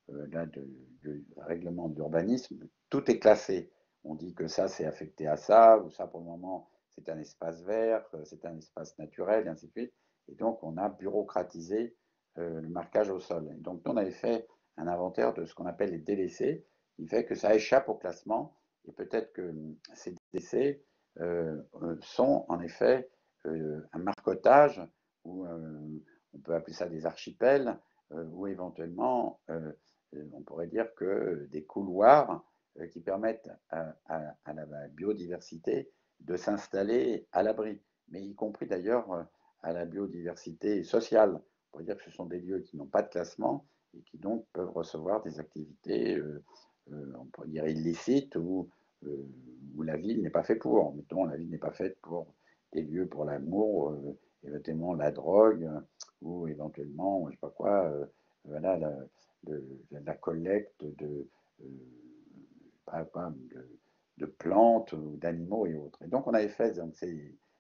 là, du règlement d'urbanisme, tout est classé. On dit que ça c'est affecté à ça, ou ça pour le moment c'est un espace vert, c'est un espace naturel, et ainsi de suite. Et donc, on a bureaucratisé le marquage au sol. Et donc, on avait fait un inventaire de ce qu'on appelle les délaissés, qui fait que ça échappe au classement. Et peut-être que ces délaissés sont en effet un marcotage, ou on peut appeler ça des archipels, ou éventuellement, on pourrait dire que des couloirs qui permettent à la biodiversité de s'installer à l'abri, mais y compris d'ailleurs à la biodiversité sociale. On pourrait dire que ce sont des lieux qui n'ont pas de classement et qui donc peuvent recevoir des activités, on pourrait dire illicites, où la ville n'est pas faite pour. Mettons, la ville n'est pas faite pour des lieux pour l'amour, éventuellement la drogue, ou éventuellement, je ne sais pas quoi, voilà, la collecte euh, de plantes ou d'animaux et autres. Et donc on avait fait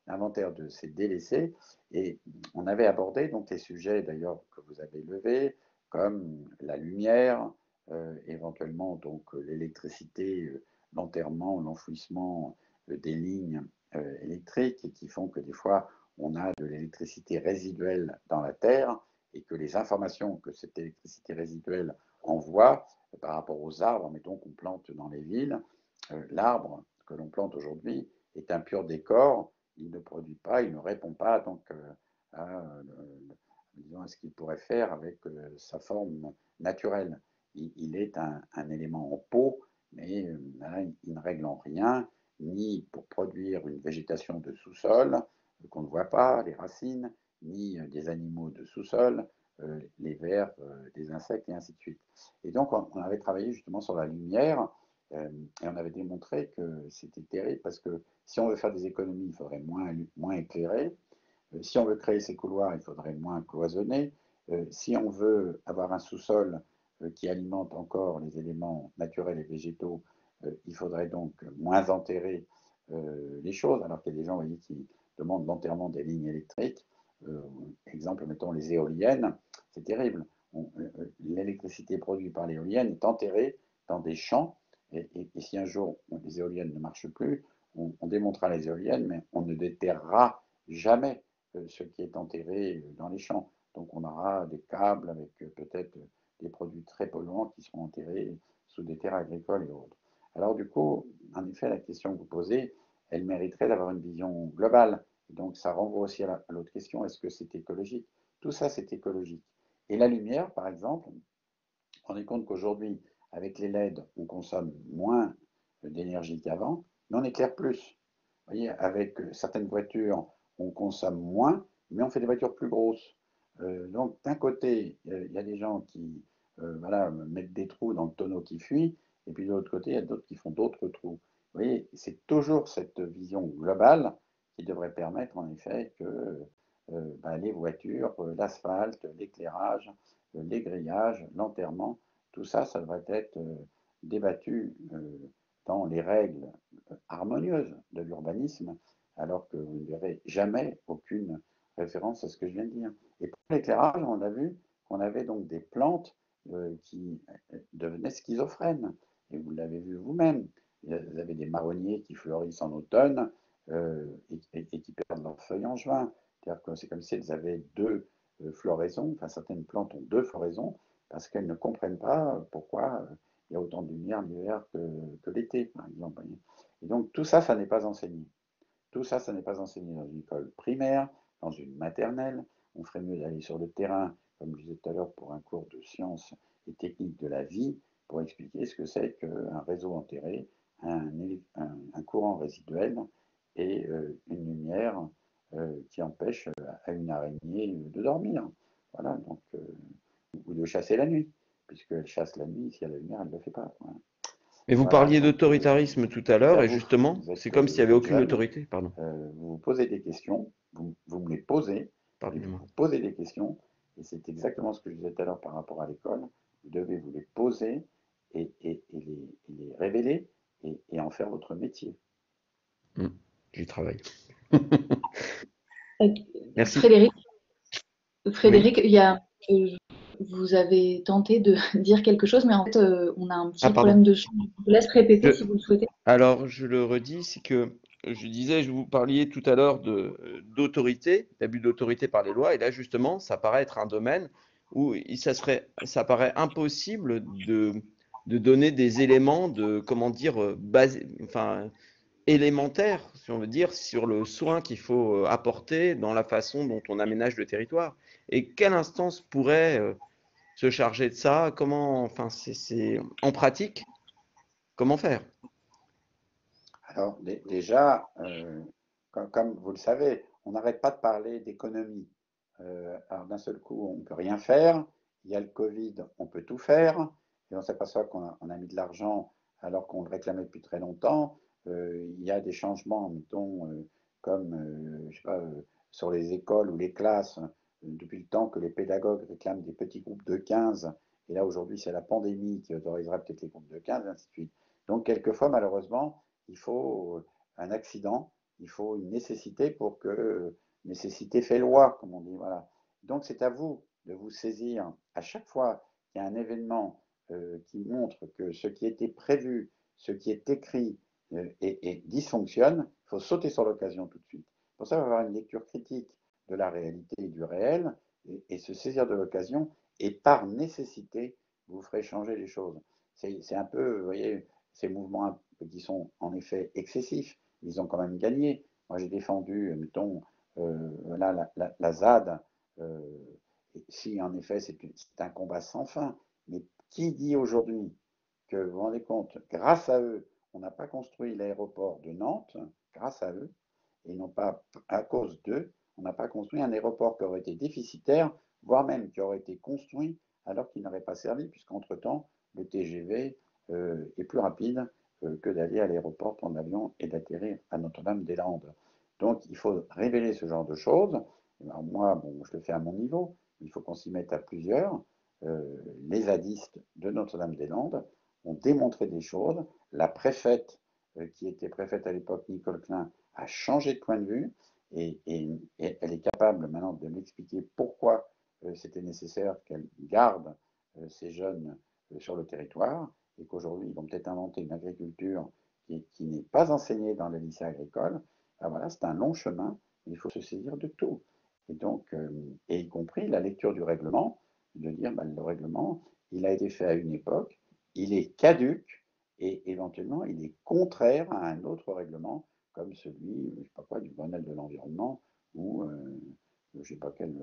l'inventaire de ces délaissés et on avait abordé donc les sujets d'ailleurs que vous avez levés, comme la lumière, éventuellement donc l'électricité, l'enterrement, l'enfouissement des lignes électriques et qui font que des fois on a de l'électricité résiduelle dans la terre et que les informations que cette électricité résiduelle envoie par rapport aux arbres, mettons qu'on plante dans les villes, l'arbre que l'on plante aujourd'hui est un pur décor, il ne produit pas, il ne répond pas donc disons, à ce qu'il pourrait faire avec sa forme naturelle. Il est un élément en pot, mais il ne règle en rien, ni pour produire une végétation de sous-sol qu'on ne voit pas, les racines, ni des animaux de sous-sol, les vers, des insectes et ainsi de suite. Et donc on avait travaillé justement sur la lumière et on avait démontré que c'était terrible parce que si on veut faire des économies, il faudrait moins éclairer. Si on veut créer ces couloirs, il faudrait moins cloisonner. Si on veut avoir un sous-sol qui alimente encore les éléments naturels et végétaux, il faudrait donc moins enterrer les choses, alors qu'il y a des gens voyez, qui demandent l'enterrement des lignes électriques. Exemple, mettons les éoliennes, c'est terrible. L'électricité produite par l'éolienne est enterrée dans des champs, et si un jour les éoliennes ne marchent plus, on démontera les éoliennes, mais on ne déterrera jamais ce qui est enterré dans les champs. Donc on aura des câbles avec peut-être des produits très polluants qui seront enterrés sous des terres agricoles et autres. Alors du coup, en effet, la question que vous posez, elle mériterait d'avoir une vision globale. Et donc ça renvoie aussi à l'autre question, est-ce que c'est écologique? Tout ça, c'est écologique. Et la lumière, par exemple, on est compte qu'aujourd'hui, avec les LED, on consomme moins d'énergie qu'avant, mais on éclaire plus. Vous voyez, avec certaines voitures, on consomme moins, mais on fait des voitures plus grosses. Donc, d'un côté, il y a des gens qui voilà, mettent des trous dans le tonneau qui fuit, et puis de l'autre côté, il y a d'autres qui font d'autres trous. Vous voyez, c'est toujours cette vision globale qui devrait permettre, en effet, que les voitures, l'asphalte, l'éclairage, les grillages, l'enterrement, tout ça, ça devrait être débattu dans les règles harmonieuses de l'urbanisme, alors que vous ne verrez jamais aucune référence à ce que je viens de dire. Et pour l'éclairage, on a vu qu'on avait donc des plantes qui devenaient schizophrènes. Et vous l'avez vu vous-même. Vous avez des marronniers qui fleurissent en automne et qui perdent leurs feuilles en juin. C'est-à-dire que c'est comme si elles avaient deux floraisons, enfin certaines plantes ont deux floraisons, parce qu'elles ne comprennent pas pourquoi il y a autant de lumière l'hiver que l'été, par exemple. Et donc tout ça, ça n'est pas enseigné. Tout ça, ça n'est pas enseigné dans une école primaire, dans une maternelle. On ferait mieux d'aller sur le terrain, comme je disais tout à l'heure, pour un cours de sciences et techniques de la vie, pour expliquer ce que c'est qu'un réseau enterré, un courant résiduel et une lumière qui empêche à une araignée de dormir. Voilà, donc, ou de chasser la nuit, puisqu'elle chasse la nuit, si elle a la lumière, elle ne le fait pas. Voilà. Mais vous Voilà, parliez donc d'autoritarisme tout à c'est l'heure, à et vous. justement, c'est comme s'il n'y avait Vous êtes aucune jeune, autorité. Pardon, vous vous posez des questions, vous me les posez, et vous pardonnez-moi. vous posez des questions, et c'est exactement ce que je disais tout à l'heure par rapport à l'école. Vous devez vous les poser et les révéler et en faire votre métier. J'y travaille. Merci. Frédéric, Oui. il y a, vous avez tenté de dire quelque chose, mais en fait, on a un Ah, petit pardon. problème de son. Je vous laisse répéter Je- si vous le souhaitez. Alors, je le redis, c'est que je disais, je vous parliez tout à l'heure d'autorité, d'abus d'autorité par les lois, et là, justement, ça paraît être un domaine où ça paraît impossible de donner des éléments de, comment dire, enfin, élémentaires, si on veut dire, sur le soin qu'il faut apporter dans la façon dont on aménage le territoire. Et quelle instance pourrait se charger de ça? Comment, enfin, en pratique, comment faire? Alors déjà, comme vous le savez, on n'arrête pas de parler d'économie. Alors d'un seul coup, on ne peut rien faire. Il y a le Covid, on peut tout faire. Et on s'aperçoit qu'on a mis de l'argent alors qu'on le réclamait depuis très longtemps. Il y a des changements, mettons, comme je sais pas, sur les écoles ou les classes, depuis le temps que les pédagogues réclament des petits groupes de 15. Et là, aujourd'hui, c'est la pandémie qui autoriserait peut-être les groupes de 15, et ainsi de suite. Donc, quelquefois, malheureusement, il faut un accident, il faut une nécessité pour que nécessité fait loi, comme on dit. Voilà. Donc c'est à vous de vous saisir à chaque fois qu'il y a un événement qui montre que ce qui était prévu, ce qui est écrit et dysfonctionne, il faut sauter sur l'occasion tout de suite. Pour ça, il faut avoir une lecture critique de la réalité et du réel et se saisir de l'occasion et par nécessité, vous ferez changer les choses. C'est un peu, vous voyez, ces mouvements qui sont en effet excessifs, ils ont quand même gagné. Moi, j'ai défendu, mettons, la ZAD, euh, si en effet c'est un combat sans fin, mais qui dit aujourd'hui que, vous vous rendez compte, grâce à eux, on n'a pas construit l'aéroport de Nantes, grâce à eux, et non pas à cause d'eux, on n'a pas construit un aéroport qui aurait été déficitaire, voire même qui aurait été construit alors qu'il n'aurait pas servi, puisqu'entre-temps, le TGV est plus rapide que d'aller à l'aéroport, prendre l'avion et d'atterrir à Notre-Dame-des-Landes. Donc il faut révéler ce genre de choses. Alors, moi, bon, je le fais à mon niveau, il faut qu'on s'y mette à plusieurs. Les zadistes de Notre-Dame-des-Landes ont démontré des choses. La préfète, qui était préfète à l'époque, Nicole Klein, a changé de point de vue et elle est capable maintenant de m'expliquer pourquoi c'était nécessaire qu'elle garde ces jeunes sur le territoire et qu'aujourd'hui, ils vont peut-être inventer une agriculture qui n'est pas enseignée dans les lycées agricoles. Ben voilà, c'est un long chemin, mais il faut se saisir de tout. Et donc, et y compris la lecture du règlement, de dire ben, le règlement, il a été fait à une époque, il est caduc et éventuellement il est contraire à un autre règlement comme celui, je sais pas quoi, du Grenelle de l'environnement ou je sais pas quel,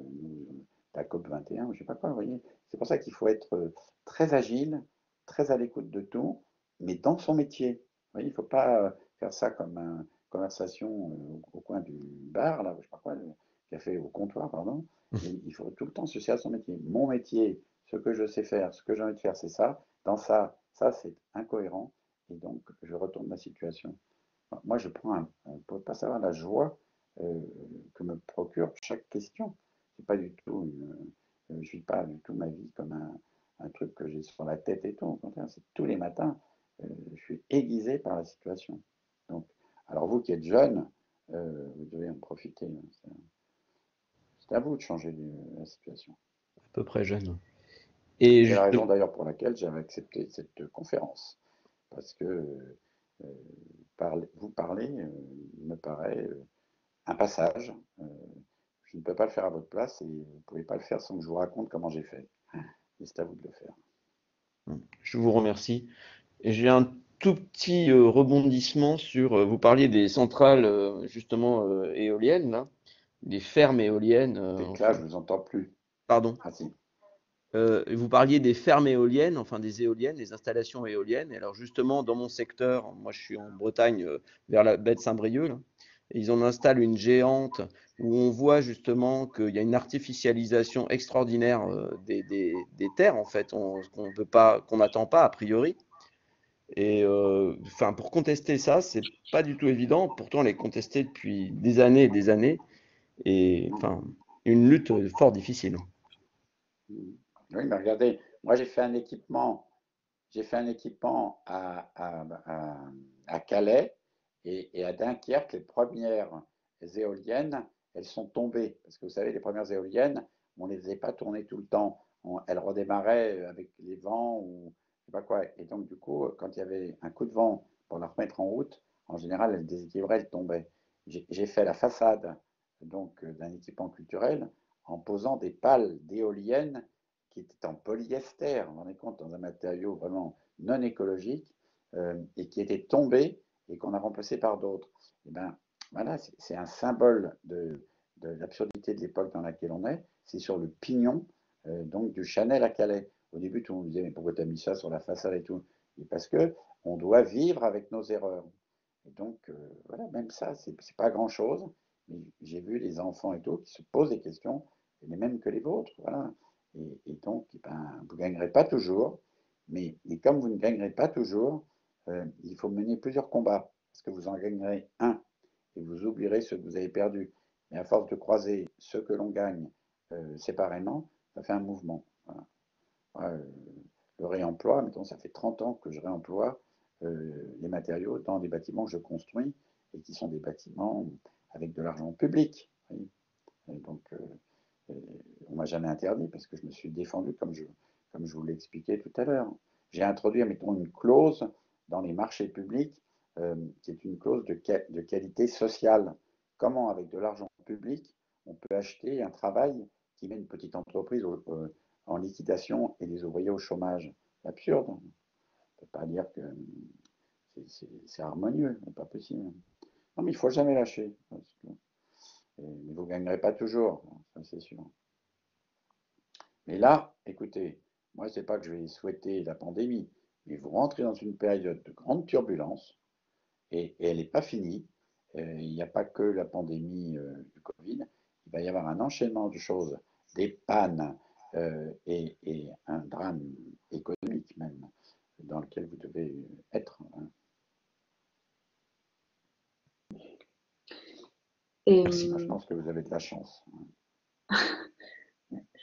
la COP 21 ou je sais pas quoi, vous voyez. C'est pour ça qu'il faut être très agile, très à l'écoute de tout, mais dans son métier. Vous voyez, il ne faut pas faire ça comme une conversation au coin du bar, là, je sais pas quoi, le café au comptoir, pardon. Et il faut tout le temps se servir à son métier. Mon métier, ce que je sais faire, ce que j'ai envie de faire, c'est ça. Dans ça, ça c'est incohérent. Et donc, je retourne la situation. Moi, je prends pour ne pas savoir la joie que me procure chaque question. C'est pas du tout je ne vis pas du tout ma vie comme un truc que j'ai sur la tête et tout. Au contraire, c'est tous les matins, je suis aiguisé par la situation. Donc, alors vous qui êtes jeune, vous devez en profiter. C'est à vous de changer la situation. À peu près jeune. Et C'est la raison justement, d'ailleurs pour laquelle j'avais accepté cette conférence. Parce que vous parler me paraît un passage. Je ne peux pas le faire à votre place et vous ne pouvez pas le faire sans que je vous raconte comment j'ai fait. Et c'est à vous de le faire. je vous remercie. Et j'ai un tout petit rebondissement sur, vous parliez des centrales justement éoliennes, là, des fermes éoliennes, Peut-être là, enfin, je ne vous entends plus. pardon. Ah si. Vous parliez des fermes éoliennes, enfin des éoliennes, des installations éoliennes. Et alors justement, dans mon secteur, moi je suis en Bretagne, vers la baie de Saint-Brieuc, là. et ils en installent une géante où on voit justement qu'il y a une artificialisation extraordinaire des terres, en fait, qu'on peut pas, qu'on n'attend pas a priori. Et enfin, pour contester ça, c'est pas du tout évident. Pourtant, elle est contestée depuis des années et des années. Et enfin, une lutte fort difficile. Oui, mais regardez, moi j'ai fait un équipement à Calais et à Dunkerque, les premières éoliennes, elles sont tombées. Parce que vous savez, les premières éoliennes, on ne les faisait pas tourner tout le temps. Elles redémarraient avec les vents ou je sais pas quoi. Et donc, du coup, quand il y avait un coup de vent pour la remettre en route, en général, elles déséquilibraient, elles tombaient. J'ai fait la façade donc d'un équipement culturel en posant des pales d'éoliennes qui étaient en polyester, vous vous rendez compte, dans un matériau vraiment non écologique, et qui étaient tombés et qu'on a remplacé par d'autres. Et ben voilà, c'est un symbole de l'absurdité de l'époque dans laquelle on est. C'est sur le pignon donc du Chanel à Calais. Au début, tout le monde me disait mais pourquoi tu as mis ça sur la façade et tout? Et parce que on doit vivre avec nos erreurs. Et donc voilà, même ça, c'est pas grand chose. Mais j'ai vu les enfants et tout qui se posent des questions, les mêmes que les vôtres. Voilà. Et donc, eh ben, vous ne gagnerez pas toujours, mais comme vous ne gagnerez pas toujours, il faut mener plusieurs combats, parce que vous en gagnerez un, et vous oublierez ceux que vous avez perdus. Mais à force de croiser ceux que l'on gagne séparément, ça fait un mouvement. Voilà. Ouais, le réemploi, mettons, ça fait 30 ans que je réemploie les matériaux dans des bâtiments que je construis, et qui sont des bâtiments avec de l'argent public. Oui. Et donc, on ne m'a jamais interdit parce que je me suis défendu comme je vous l'ai expliqué tout à l'heure. J'ai introduit, mettons, une clause dans les marchés publics qui est une clause de qualité sociale. Comment, avec de l'argent public, on peut acheter un travail qui met une petite entreprise en liquidation et des ouvriers au chômage? C'est absurde. On ne peut pas dire que c'est harmonieux, c'est pas possible. Non, mais il ne faut jamais lâcher. Mais vous ne gagnerez pas toujours, ça c'est sûr. Mais là, écoutez, moi, c'est pas que je vais souhaiter la pandémie, mais vous rentrez dans une période de grande turbulence et elle n'est pas finie. Il n'y a pas que la pandémie du Covid. Il va y avoir un enchaînement de choses, des pannes et un drame économique même, dans lequel vous devez être. Hein. Et Moi, je pense que vous avez de la chance.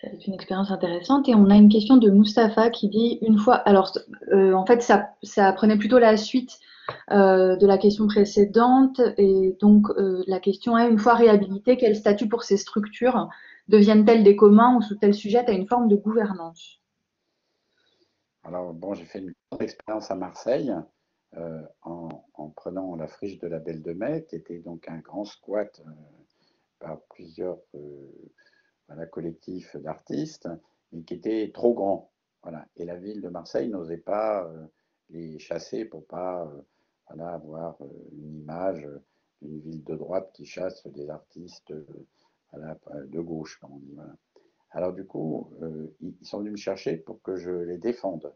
c'est une expérience intéressante. Et on a une question de Mustapha qui dit une fois. Alors, en fait, ça prenait plutôt la suite de la question précédente. Et donc, la question est une fois réhabilitées, quel statut pour ces structures deviennent-elles des communs ou sont-elles sujettes à une forme de gouvernance? Alors, bon, j'ai fait une grande expérience à Marseille en prenant la friche de la Belle de Mai, qui était donc un grand squat par plusieurs voilà, collectifs d'artistes, mais qui était trop grand. Voilà. Et la ville de Marseille n'osait pas les chasser pour pas voilà, avoir une image d'une ville de droite qui chasse des artistes voilà, de gauche, comme on dit. Voilà. Alors du coup, ils sont venus me chercher pour que je les défende.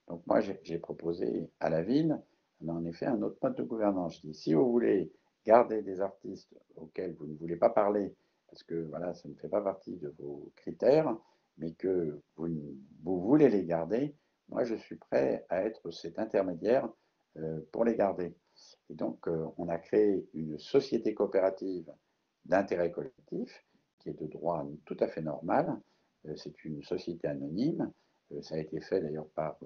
Donc moi, j'ai proposé à la ville, en effet, un autre mode de gouvernance. Je dis, si vous voulez garder des artistes auxquels vous ne voulez pas parler, parce que voilà, ça ne fait pas partie de vos critères, mais que vous voulez les garder, moi, je suis prêt à être cet intermédiaire pour les garder. Et donc, on a créé une société coopérative d'intérêt collectif qui est de droit tout à fait normal. C'est une société anonyme. Ça a été fait d'ailleurs par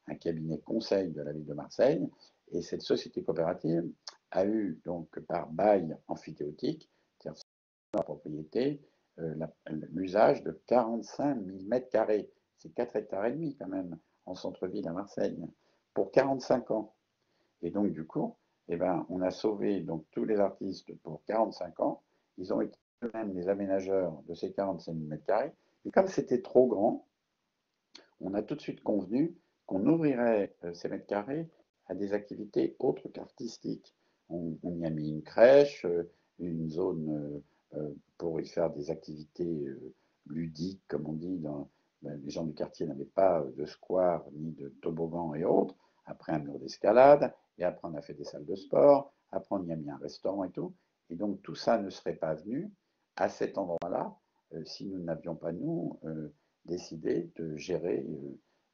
un cabinet conseil de la ville de Marseille. Et cette société coopérative a eu donc par bail amphithéotique, c'est-à-dire la propriété, l'usage de 45 000 mètres carrés. C'est 4 hectares et demi quand même en centre-ville à Marseille pour 45 ans. Et donc du coup, eh ben, on a sauvé donc tous les artistes pour 45 ans. Ils ont été eux-mêmes les aménageurs de ces 45 000 mètres carrés. Et comme c'était trop grand, on a tout de suite convenu qu'on ouvrirait ces mètres carrés à des activités autres qu'artistiques. On y a mis une crèche, une zone pour y faire des activités ludiques, comme on dit. Les gens du quartier n'avaient pas de square ni de toboggan et autres. Après un mur d'escalade, et après on a fait des salles de sport. Après on y a mis un restaurant et tout. Et donc tout ça ne serait pas venu à cet endroit-là si nous n'avions pas, nous, décidé de gérer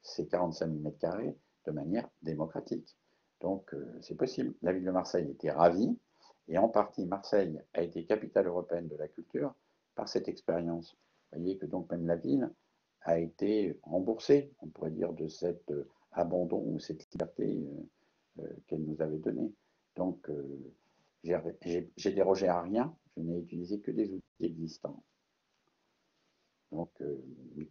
ces 45 000 m² de manière démocratique. Donc c'est possible. La ville de Marseille était ravie, et en partie Marseille a été capitale européenne de la culture par cette expérience. Vous voyez que donc même la ville a été remboursée, on pourrait dire, de cet abandon ou cette liberté qu'elle nous avait donnée. Donc j'ai dérogé à rien, je n'ai utilisé que des outils existants. Donc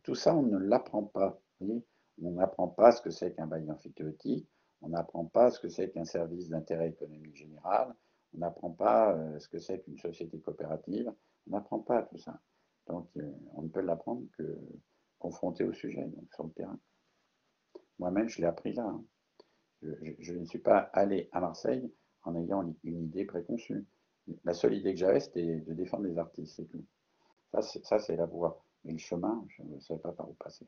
tout ça, on ne l'apprend pas. Vous voyez, on n'apprend pas ce que c'est qu'un bail emphytéotique, on n'apprend pas ce que c'est qu'un service d'intérêt économique général, on n'apprend pas ce que c'est qu'une société coopérative, on n'apprend pas tout ça. Donc on ne peut l'apprendre que confronté au sujet, donc sur le terrain. Moi-même, je l'ai appris là. Hein. Je ne suis pas allé à Marseille en ayant une idée préconçue. La seule idée que j'avais, c'était de défendre les artistes, c'est tout. Ça, c'est la voie. Mais le chemin, je ne savais pas par où passer.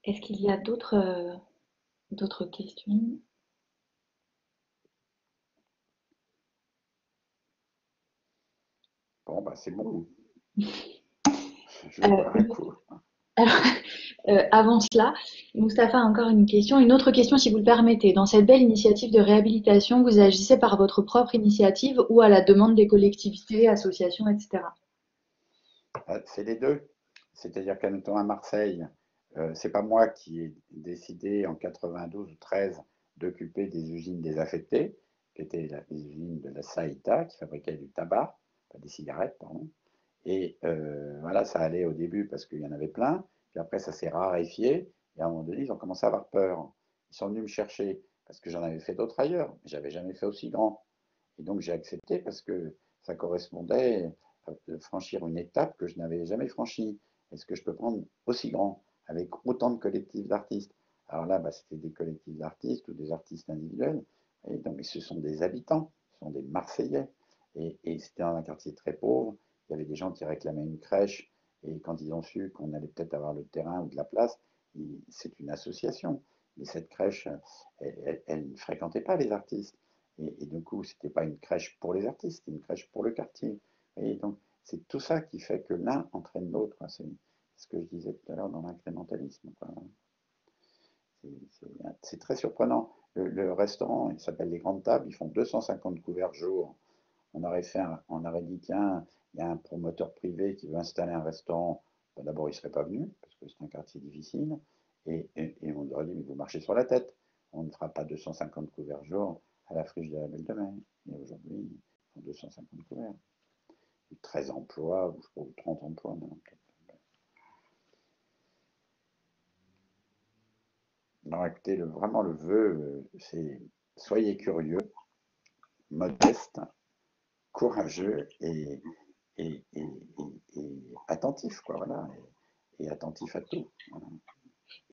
Est-ce qu'il y a d'autres questions? Bon, bah c'est bon. Je vais boire un coup. Avant cela, Moustapha a encore une autre question si vous le permettez. Dans cette belle initiative de réhabilitation, vous agissez par votre propre initiative ou à la demande des collectivités, associations, etc. C'est les deux. C'est-à-dire qu'à notamment à Marseille, c'est pas moi qui ai décidé en 92 ou 13 d'occuper des usines désaffectées, qui étaient les usines de la Saïta, qui fabriquaient du tabac, pas des cigarettes, pardon. Et voilà, ça allait au début parce qu'il y en avait plein, puis après ça s'est raréfié, et à un moment donné, ils ont commencé à avoir peur. Ils sont venus me chercher parce que j'en avais fait d'autres ailleurs, mais j'avais jamais fait aussi grand. Et donc j'ai accepté parce que ça correspondait à franchir une étape que je n'avais jamais franchie. Est-ce que je peux prendre aussi grand, avec autant de collectifs d'artistes? Alors là, bah, c'était des collectifs d'artistes ou des artistes individuels, et donc ce sont des habitants, ce sont des Marseillais. Et c'était dans un quartier très pauvre, il y avait des gens qui réclamaient une crèche, et quand ils ont su qu'on allait peut-être avoir le terrain ou de la place, c'est une association. Mais cette crèche, elle ne fréquentait pas les artistes. Et du coup, ce n'était pas une crèche pour les artistes, c'était une crèche pour le quartier. Et donc, c'est tout ça qui fait que l'un entraîne l'autre. C'est ce que je disais tout à l'heure dans l'incrémentalisme. C'est très surprenant. Le restaurant, il s'appelle Les Grandes Tables, ils font 250 couverts jour. On aurait dit, tiens, il y a un promoteur privé qui veut installer un restaurant. Ben, d'abord, il ne serait pas venu, parce que c'est un quartier difficile. Et on aurait dit, mais vous marchez sur la tête. On ne fera pas 250 couverts jour à la friche de la Belle de Mai. Mais aujourd'hui, ils font 250 couverts. 13 emplois, ou je crois, 30 emplois. Non, écoutez, vraiment le vœu, c'est soyez curieux, modeste, courageux et attentif, quoi, voilà. Et attentif à tout. Voilà.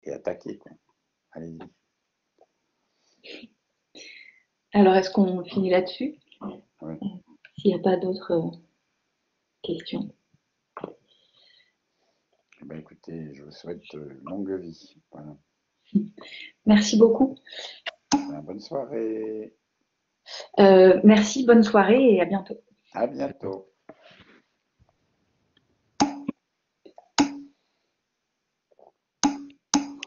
Et attaquer, quoi. Allez-y. Alors, est-ce qu'on finit là-dessus? Oui. S'il n'y a pas d'autres questions. Eh bien, écoutez, je vous souhaite longue vie. Voilà. Merci beaucoup. Bonne soirée. Merci, bonne soirée et à bientôt. À bientôt.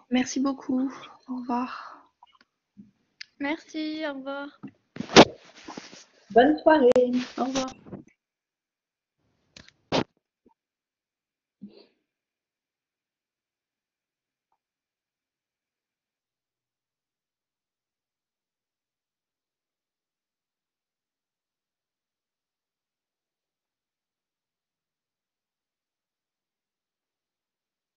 Merci beaucoup. Au revoir. Merci, au revoir. Bonne soirée. Au revoir.